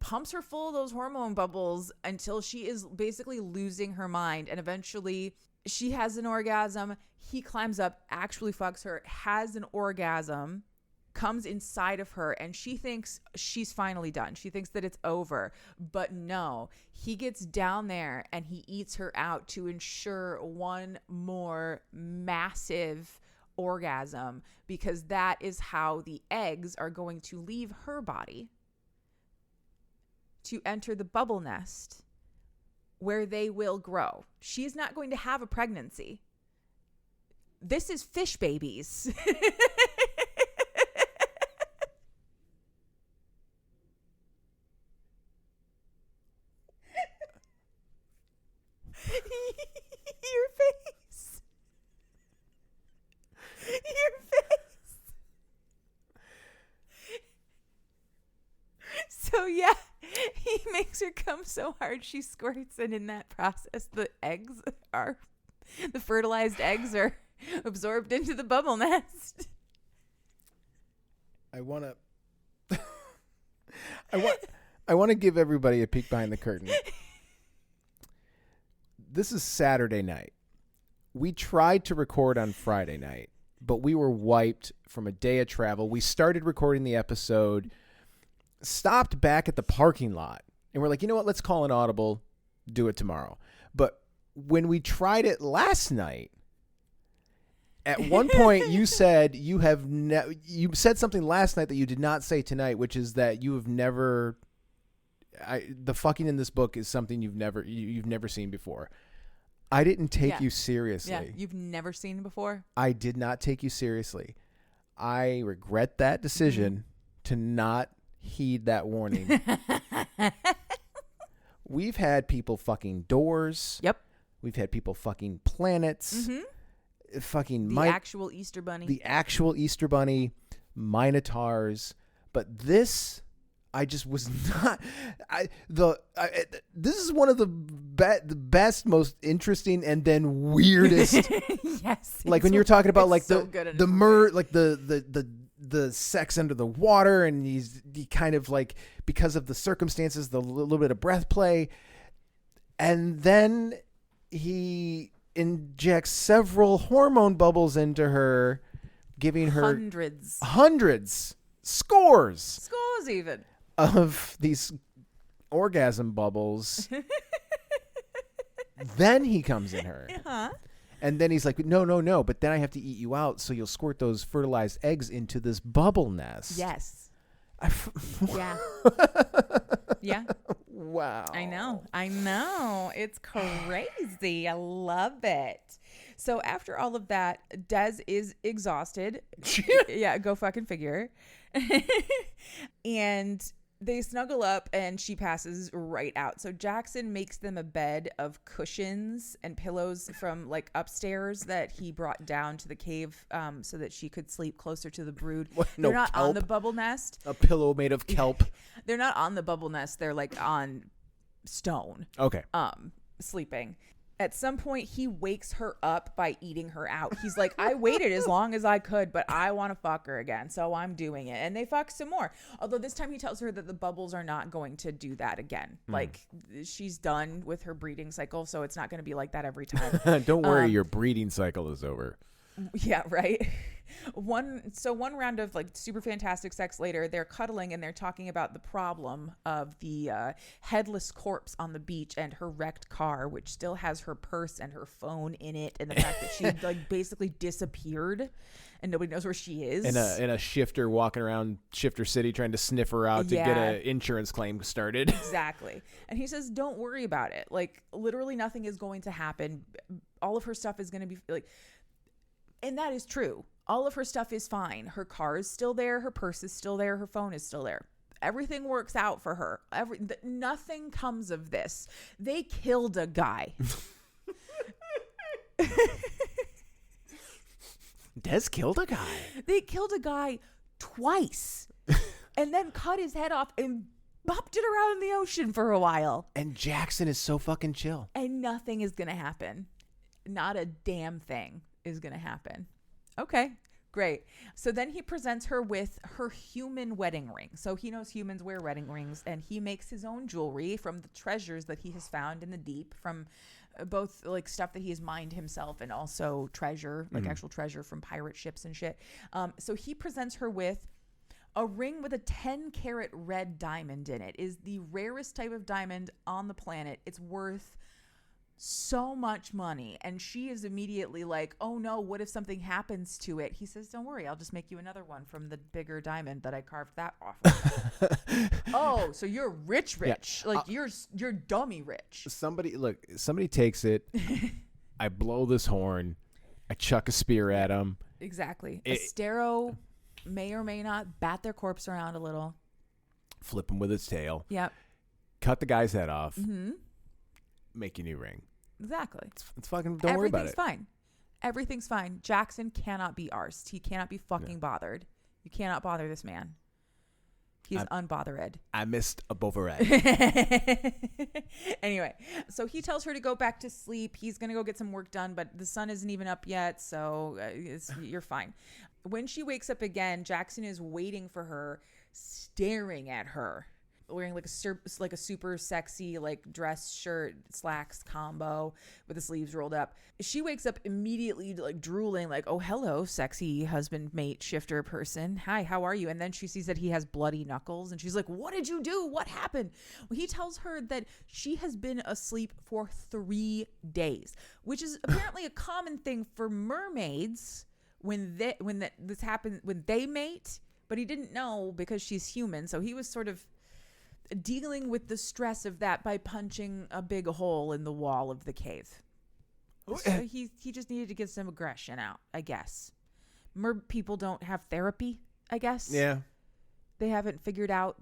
S2: pumps her full of those hormone bubbles until she is basically losing her mind. And eventually she has an orgasm. He climbs up, actually fucks her, has an orgasm, comes inside of her, and she thinks she's finally done. She thinks that it's over. But no, he gets down there and he eats her out to ensure one more massive orgasm, because that is how the eggs are going to leave her body to enter the bubble nest where they will grow. She's not going to have a pregnancy. This is fish babies. Your face. Your face. yeah, he makes her come so hard she squirts, and in that process, the fertilized eggs are absorbed into the bubble nest.
S1: I want to give everybody a peek behind the curtain. This is Saturday night. We tried to record on Friday night, but we were wiped from a day of travel. We started recording the episode, stopped back at the parking lot, and we're like, you know what? Let's call an audible, do it tomorrow. But when we tried it last night, at one point you said you said something last night that you did not say tonight, which is that you have never. The fucking in this book is something you've never seen before. I didn't take you seriously.
S2: Yeah, you've never seen before?
S1: I did not take you seriously. I regret that decision to not heed that warning. We've had people fucking doors.
S2: Yep.
S1: We've had people fucking planets. Fucking
S2: the actual Easter Bunny.
S1: The actual Easter Bunny. Minotaurs. But this... I just was not. This is one of the best, most interesting, and then weirdest.
S2: Yes,
S1: like when you're talking about like
S2: so
S1: the sex under the water, and he kind of like, because of the circumstances, the little bit of breath play, and then he injects several hormone bubbles into her, giving her hundreds, scores
S2: even.
S1: Of these orgasm bubbles. Then he comes in her.
S2: Uh-huh.
S1: And then he's like, no, but then I have to eat you out, so you'll squirt those fertilized eggs into this bubble nest.
S2: Yes. Yeah. Yeah.
S1: Wow.
S2: I know. It's crazy. I love it. So after all of that, Des is exhausted. Yeah, go fucking figure. And they snuggle up and she passes right out. So Jaxon makes them a bed of cushions and pillows from like upstairs that he brought down to the cave so that she could sleep closer to the brood.
S1: What?
S2: They're not
S1: kelp?
S2: on the bubble nest.
S1: A pillow made of kelp.
S2: They're not on the bubble nest. They're like on stone.
S1: Okay.
S2: Sleeping. At some point, he wakes her up by eating her out. He's like, I waited as long as I could, but I want to fuck her again, so I'm doing it. And they fuck some more. Although this time he tells her that the bubbles are not going to do that again. Like, she's done with her breeding cycle, so it's not going to be like that every time.
S1: Don't worry, your breeding cycle is over.
S2: Yeah, right. One round of like super fantastic sex later, they're cuddling and they're talking about the problem of the headless corpse on the beach and her wrecked car, which still has her purse and her phone in it, and the fact that she like basically disappeared and nobody knows where she is.
S1: And a shifter walking around Shifter City trying to sniff her out to get an insurance claim started.
S2: Exactly. And he says, don't worry about it. Like, literally nothing is going to happen. All of her stuff is going to be like... And that is true. All of her stuff is fine. Her car is still there. Her purse is still there. Her phone is still there. Everything works out for her. Nothing comes of this. They killed a guy.
S1: Des killed a guy.
S2: They killed a guy twice and then cut his head off and bopped it around in the ocean for a while.
S1: And Jaxon is so fucking chill.
S2: And nothing is going to happen. Not a damn thing is going to happen. Okay, great. So then he presents her with her human wedding ring. So he knows humans wear wedding rings, and he makes his own jewelry from the treasures that he has found in the deep, from both like stuff that he has mined himself and also treasure, like actual treasure from pirate ships and shit. So he presents her with a ring with a 10-carat red diamond in it. It is the rarest type of diamond on the planet. It's worth so much money, and she is immediately like, oh no, what if something happens to it? He says, don't worry, I'll just make you another one from the bigger diamond that I carved that off of. Oh, so you're rich
S1: Yeah.
S2: like you're dummy rich.
S1: Somebody takes it. I blow this horn, I chuck a spear at him.
S2: Exactly. Astero may or may not bat their corpse around a little,
S1: flip him with its tail.
S2: Yep.
S1: Cut the guy's head off. Make a new ring.
S2: Exactly.
S1: It's fucking, don't worry about it.
S2: Everything's fine. Jaxon cannot be arsed. He cannot be fucking bothered. You cannot bother this man. He's unbothered.
S1: I missed a bothered.
S2: Anyway, so he tells her to go back to sleep. He's going to go get some work done, but the sun isn't even up yet, so you're fine. When she wakes up again, Jaxon is waiting for her, staring at her, wearing like a super sexy like dress shirt, slacks combo with the sleeves rolled up. She wakes up immediately like drooling, like, oh, hello, sexy husband, mate, shifter person. Hi, how are you? And then she sees that he has bloody knuckles and she's like, what did you do? What happened? Well, he tells her that she has been asleep for 3 days, which is apparently a common thing for mermaids when this happens, when they mate, but he didn't know because she's human. So he was sort of dealing with the stress of that by punching a big hole in the wall of the cave. So he just needed to get some aggression out, I guess. Mer people don't have therapy, I guess.
S1: Yeah.
S2: They haven't figured out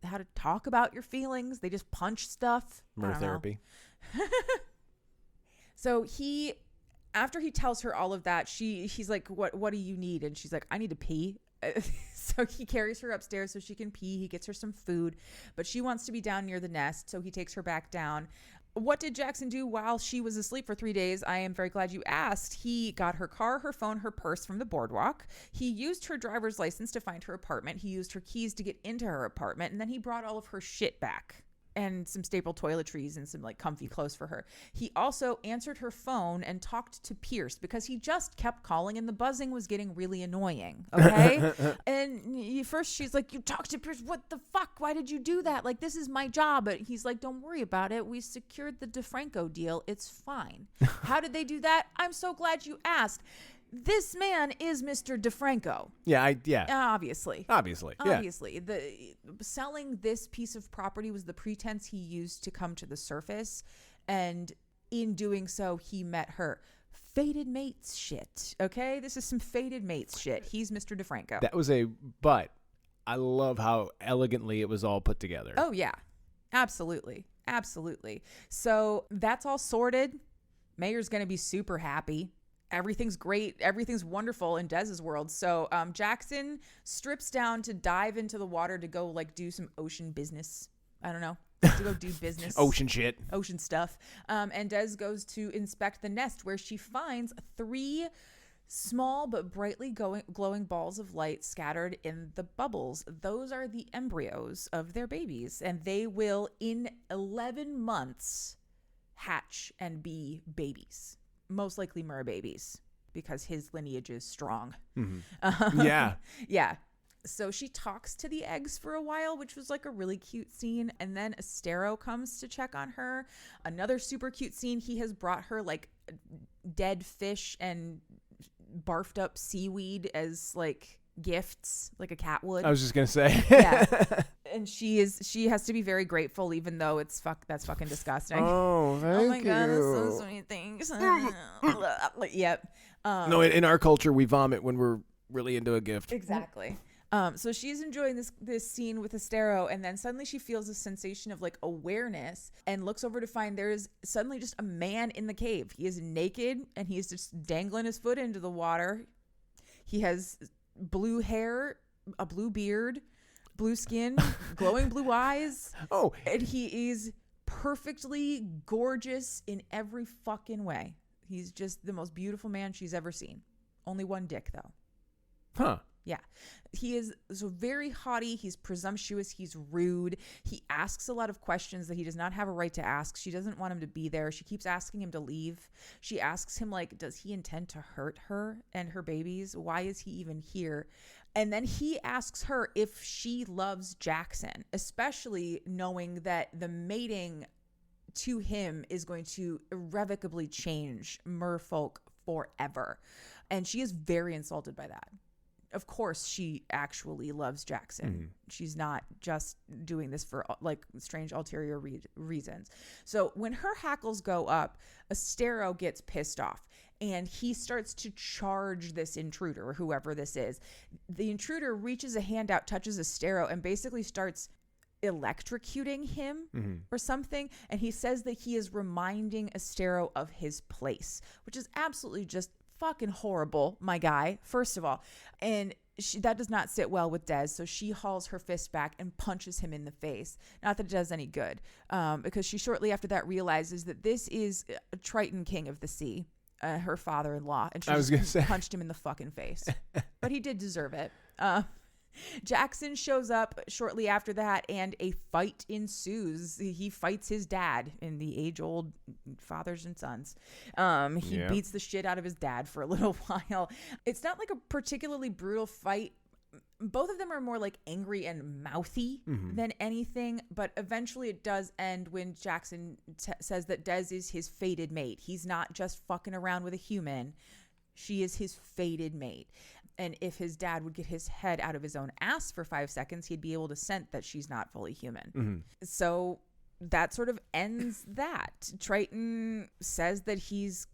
S2: how to talk about your feelings. They just punch stuff.
S1: Mer therapy.
S2: So after he tells her all of that, he's like, what do you need? And she's like, I need to pee. So he carries her upstairs so she can pee. He gets her some food, but she wants to be down near the nest, so he takes her back down. What did Jaxon do while she was asleep for 3 days? I am very glad you asked. He got her car, her phone, her purse from the boardwalk. He used her driver's license to find her apartment. He used her keys to get into her apartment, and then he brought all of her shit back and some staple toiletries and some like comfy clothes for her. He also answered her phone and talked to Pierce because he just kept calling and the buzzing was getting really annoying. Okay. And first she's like, you talked to Pierce. What the fuck? Why did you do that? Like, this is my job. But he's like, don't worry about it. We secured the DeFranco deal. It's fine. How did they do that? I'm so glad you asked. This man is Mr. DeFranco.
S1: Yeah,
S2: Obviously.
S1: Yeah.
S2: The selling this piece of property was the pretense he used to come to the surface, and in doing so, he met her. Fated mates shit. Okay, this is some fated mates shit. He's Mr. DeFranco.
S1: That was but I love how elegantly it was all put together.
S2: Oh yeah, absolutely. So that's all sorted. Mayor's gonna be super happy. Everything's great. Everything's wonderful in Dez's world. So Jaxon strips down to dive into the water to go like do some ocean business. I don't know. To go do business.
S1: Ocean shit.
S2: Ocean stuff. And Dez goes to inspect the nest where she finds 3 small but brightly glowing balls of light scattered in the bubbles. Those are the embryos of their babies. And they will, in 11 months, hatch and be babies. Most likely mer babies because his lineage is strong.
S1: Mm-hmm.
S2: Yeah. So she talks to the eggs for a while, which was like a really cute scene. And then Astero comes to check on her. Another super cute scene. He has brought her like dead fish and barfed up seaweed as like gifts, like a cat would.
S1: I was just gonna say.
S2: Yeah. And she has to be very grateful, even though that's fucking disgusting.
S1: Oh, thank you.
S2: Oh my god, that's so sweet things. Yep.
S1: No, in our culture, we vomit when we're really into a gift.
S2: Exactly. So she's enjoying this scene with Astero, and then suddenly she feels a sensation of like awareness and looks over to find there's suddenly just a man in the cave. He is naked and he's just dangling his foot into the water. He has blue hair, a blue beard, blue skin, glowing blue eyes.
S1: Oh.
S2: And he is perfectly gorgeous in every fucking way. He's just the most beautiful man she's ever seen. Only one dick, though.
S1: Huh.
S2: Yeah. He is so very haughty. He's presumptuous. He's rude. He asks a lot of questions that he does not have a right to ask. She doesn't want him to be there. She keeps asking him to leave. She asks him, like, does he intend to hurt her and her babies? Why is he even here? And then he asks her if she loves Jaxon, especially knowing that the mating to him is going to irrevocably change merfolk forever. And she is very insulted by that. Of course, she actually loves Jaxon. Mm-hmm. She's not just doing this for like strange ulterior reasons. So when her hackles go up, Astero gets pissed off and he starts to charge this intruder or whoever this is. The intruder reaches a hand out, touches Astero, and basically starts electrocuting him or something. And he says that he is reminding Astero of his place, which is absolutely just fucking horrible, my guy, first of all. And that does not sit well with Des, so she hauls her fist back and punches him in the face. Not that it does any good, because she shortly after that realizes that this is a Triton king of the sea, her father-in-law, and she punched him in the fucking face. But he did deserve it. Jaxon shows up shortly after that, and a fight ensues. He fights his dad in the age-old fathers and sons. He beats the shit out of his dad for a little while. It's not like a particularly brutal fight. Both of them are more like angry and mouthy than anything, but eventually it does end when Jaxon says that Des is his fated mate. He's not just fucking around with a human. She is his fated mate. And if his dad would get his head out of his own ass for 5 seconds, he'd be able to sense that she's not fully human. So that sort of ends that. Triton says that he's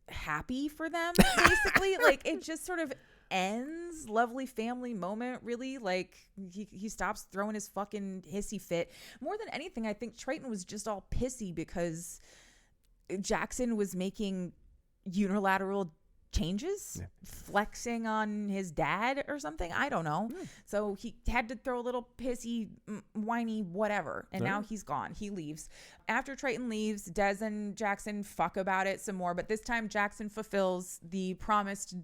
S2: happy for them, basically. Like, it just sort of ends. Lovely family moment, really. Like, he stops throwing his fucking hissy fit. More than anything, I think Triton was just all pissy because Jaxon was making unilateral changes, flexing on his dad or something. I don't know. So he had to throw a little pissy, whiny whatever. And now he's gone. He leaves. After Triton leaves, Des and Jaxon fuck about it some more. But this time Jaxon fulfills the promised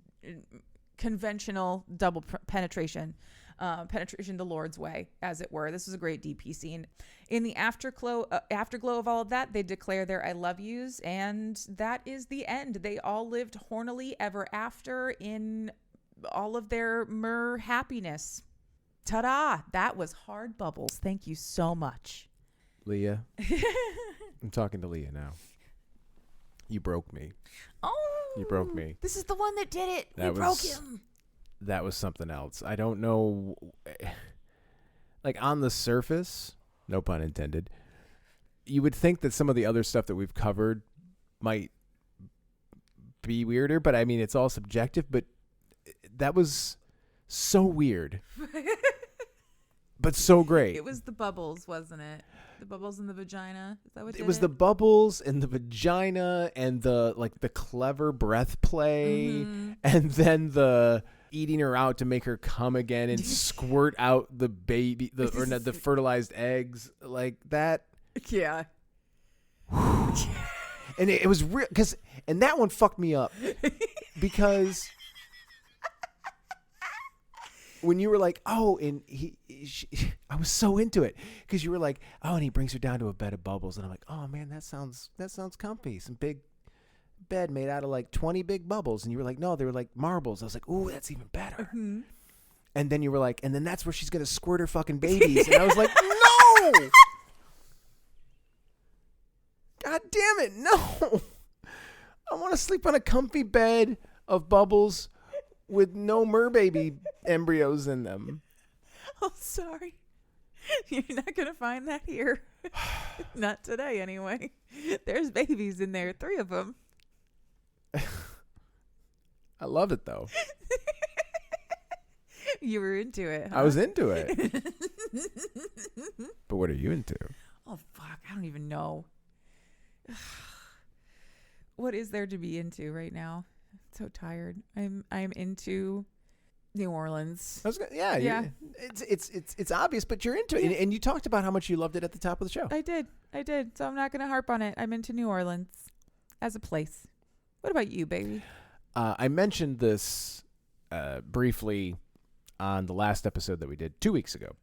S2: conventional double penetration the Lord's way, as it were. This was a great DP scene. In the afterglow of all of that, they declare their I love yous, and that is the end. They all lived hornily ever after in all of their happiness. Ta-da! That was hard bubbles. Thank you so much.
S1: Leah. I'm talking to Leah now. You broke me.
S2: Oh!
S1: You broke me.
S2: This is the one that did it. We broke him.
S1: That was something else. I don't know. Like, on the surface, no pun intended, you would think that some of the other stuff that we've covered might be weirder, but I mean, it's all subjective, but that was so weird. But so great.
S2: It was the bubbles, wasn't it? The bubbles in the vagina. Is that what
S1: it was? The bubbles in the vagina and the clever breath play, and then the eating her out to make her come again and squirt out the baby, the fertilized eggs like that.
S2: Yeah.
S1: And it was real and that one fucked me up because when you were like, oh, and I was so into it because you were like, oh, and he brings her down to a bed of bubbles, and I'm like, oh man, that sounds comfy. Some big bed made out of like 20 big bubbles, and you were like, no, they were like marbles. I was like, ooh, that's even better. And then you were like, and then that's where she's gonna squirt her fucking babies, and I was like, no, god damn it, no. I want to sleep on a comfy bed of bubbles with no merbaby embryos in them.
S2: Oh, sorry. You're not going to find that here. Not today, anyway. There's babies in there, 3 of them.
S1: I love it, though.
S2: You were into it, huh?
S1: I was into it. But what are you into?
S2: Oh, fuck. I don't even know. What is there to be into right now? I'm so tired. I'm into New Orleans.
S1: Yeah. It's obvious, but you're into it, and you talked about how much you loved it at the top of the show.
S2: I did. So I'm not going to harp on it. I'm into New Orleans as a place. What about you, baby?
S1: I mentioned this briefly on the last episode that we did 2 weeks ago.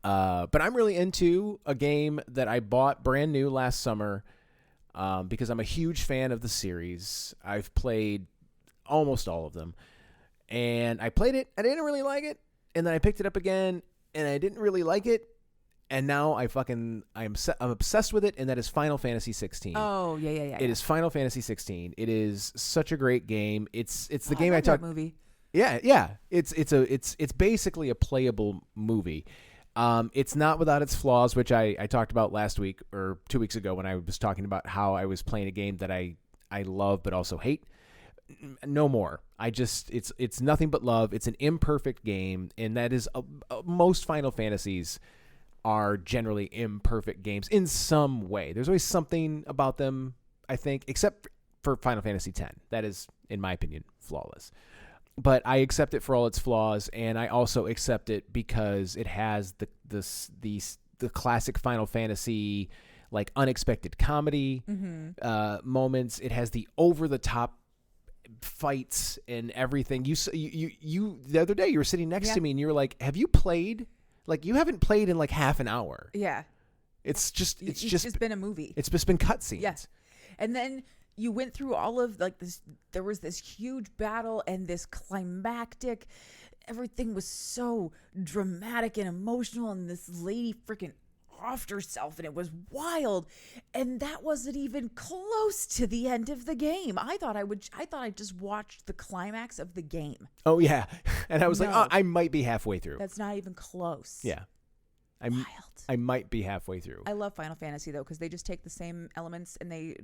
S1: But I'm really into a game that I bought brand new last summer. Because I'm a huge fan of the series. I've played almost all of them. And I played it. I didn't really like it. And then I picked it up again. And I didn't really like it. And now I'm obsessed with it. And that is Final Fantasy 16.
S2: Oh, yeah.
S1: It is Final Fantasy 16. It is such a great game. It's the game I talked.
S2: Movie.
S1: Yeah. It's basically a playable movie. It's not without its flaws, which I talked about last week or 2 weeks ago when I was talking about how I was playing a game that I love but also hate. No more. It's nothing but love. It's an imperfect game, and that is most Final Fantasies are generally imperfect games in some way. There's always something about them, I think, except for Final Fantasy X. That is, in my opinion, flawless. but I accept it for all its flaws, and I also accept it because it has the classic Final Fantasy, like, unexpected comedy moments. It has the over the top fights and everything. You the other day you were sitting next to me and you were like, "Have you played? Like, you haven't played in like half an hour."
S2: Yeah.
S1: It's just
S2: been a movie.
S1: It's just been cutscenes.
S2: Yes. And then you went through all of like this. There was this huge battle and this climactic. Everything was so dramatic and emotional, and this lady freaking offed herself, and it was wild. And that wasn't even close to the end of the game. I thought I just watched the climax of the game.
S1: Oh yeah, and I was like, oh, I might be halfway through.
S2: That's not even close.
S1: Yeah.
S2: Wild.
S1: I might be halfway through.
S2: I love Final Fantasy, though, because they just take the same elements and they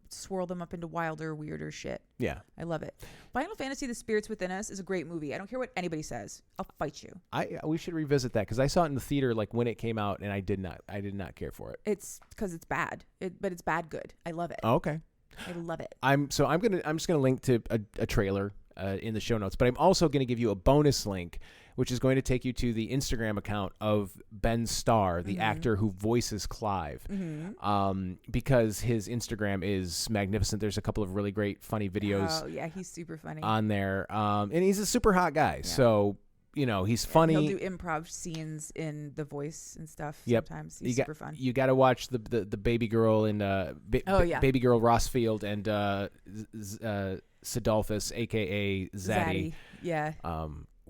S2: swirl them up into wilder, weirder shit.
S1: Yeah.
S2: I love it. Final Fantasy, The Spirits Within Us is a great movie. I don't care what anybody says. I'll fight you.
S1: We should revisit that, because I saw it in the theater like when it came out, and I did not care for it.
S2: It's because it's bad, but it's bad good. I love it.
S1: Oh, okay.
S2: I love it.
S1: I'm just gonna link to a trailer in the show notes, but I'm also gonna give you a bonus link, which is going to take you to the Instagram account of Ben Starr, the actor who voices Clive, because his Instagram is magnificent. There's a couple of really great, funny videos.
S2: Oh, yeah, he's super funny.
S1: On there. And he's a super hot guy. Yeah. So, he's funny.
S2: He'll do improv scenes in The Voice and stuff sometimes. He's super fun.
S1: You got to watch the baby girl and baby girl Rossfield and Sidolphus, a.k.a. Zaddy.
S2: Yeah.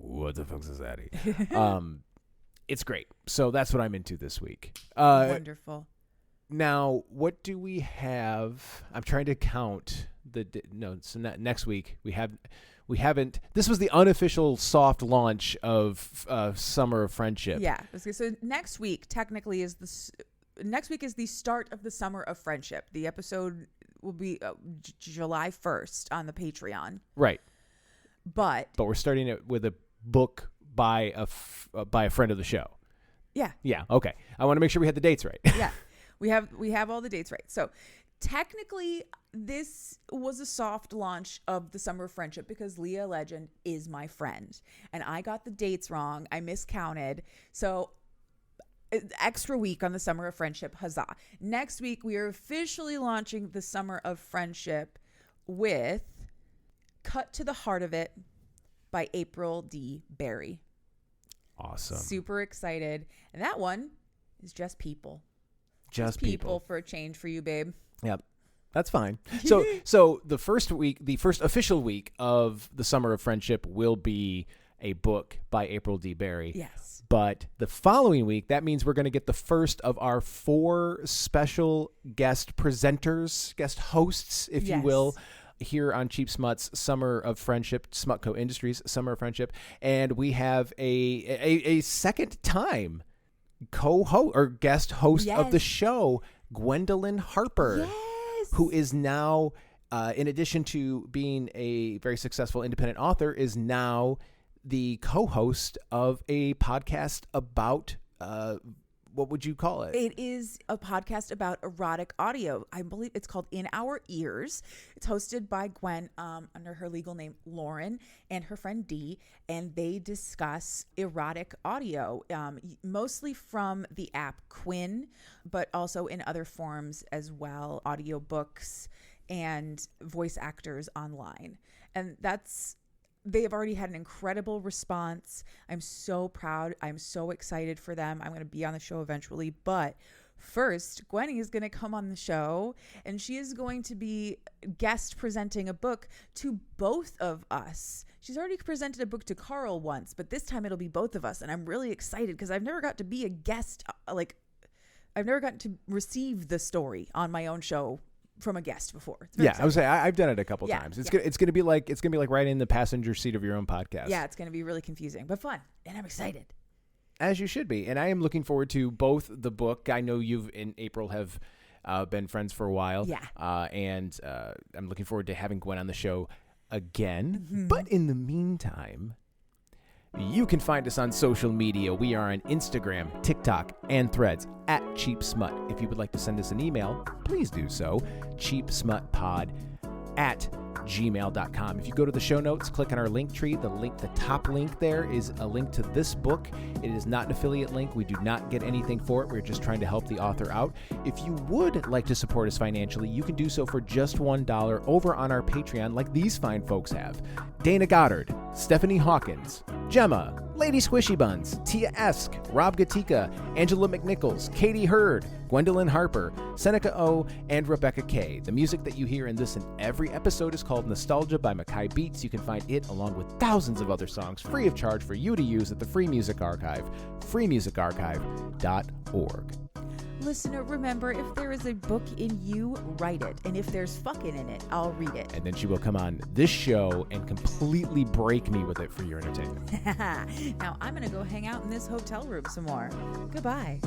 S1: What the fuck's a Zaddy? It's great. So that's what I'm into this week.
S2: Wonderful.
S1: Now, what do we have? I'm trying to count next week we haven't. This was the unofficial soft launch of Summer of Friendship.
S2: Yeah. So next week technically is the start of the Summer of Friendship. The episode will be July 1st on the Patreon.
S1: Right.
S2: But
S1: we're starting it with a book by a friend of the show.
S2: Yeah.
S1: Yeah. Okay. I want to make sure we had the dates right.
S2: Yeah. We have all the dates right. So technically this was a soft launch of the Summer of Friendship because Leah Legend is my friend, and I got the dates wrong. I miscounted. So extra week on the Summer of Friendship. Huzzah. Next week we are officially launching the Summer of Friendship with Cut to the Heart of It by April D. Berry.
S1: Awesome.
S2: Super excited. And that one is just people.
S1: Just
S2: people for a change for you, babe.
S1: Yep. That's fine. So the first official week of the Summer of Friendship will be a book by April D. Berry.
S2: Yes.
S1: But the following week, that means we're going to get the first of our 4 special guest presenters, guest hosts, if you will, here on Cheap Smut's Summer of Friendship, Smutco Industries Summer of Friendship, and we have a second time co-host or guest host of the show, Gwendolyn Harper, who is now, in addition to being a very successful independent author, is now the co-host of a podcast about what would you call it?
S2: It is a podcast about erotic audio. I believe it's called In Our Ears. It's hosted by Gwen under her legal name Lauren and her friend Dee, and they discuss erotic audio, mostly from the app Quinn, but also in other forms as well, audiobooks and voice actors online. And they have already had an incredible response. I'm so proud. I'm so excited for them. I'm going to be on the show eventually. But first, Gwenny is going to come on the show, and she is going to be guest presenting a book to both of us. She's already presented a book to Carl once, but this time it'll be both of us. And I'm really excited because I've never got to be a guest. I've never gotten to receive the story on my own show from a guest before.
S1: I would say I've done it a couple times. It's gonna be like right in the passenger seat of your own podcast.
S2: Yeah, it's gonna be really confusing but fun, and I'm excited.
S1: As you should be, and I am looking forward to both the book. I know you've and April have been friends for a while.
S2: Yeah,
S1: and I'm looking forward to having Gwen on the show again. Mm-hmm. But in the meantime, you can find us on social media. We are on Instagram, TikTok, and Threads at Cheap Smut. If you would like to send us an email, please do so. cheapsmutpod@gmail.com. gmail.com. If you go to the show notes, click on our link tree. The top link there is a link to this book. It is not an affiliate link. We do not get anything for it. We're just trying to help the author out. If you would like to support us financially, you can do so for just $1 over on our Patreon, like these fine folks have: Dana Goddard, Stephanie Hawkins, Gemma, Lady Squishy Buns, Tia Esk, Rob Gatika, Angela McNichols, Katie Hurd, Gwendolyn Harper, Seneca O, and Rebecca K. The music that you hear in this and every episode is called Nostalgia by Mackay Beats. You can find it along with thousands of other songs free of charge for you to use at the Free Music Archive, freemusicarchive.org.
S2: Listener, remember, if there is a book in you, write it. And if there's fucking in it, I'll read it.
S1: And then she will come on this show and completely break me with it for your entertainment.
S2: Now I'm going to go hang out in this hotel room some more. Goodbye.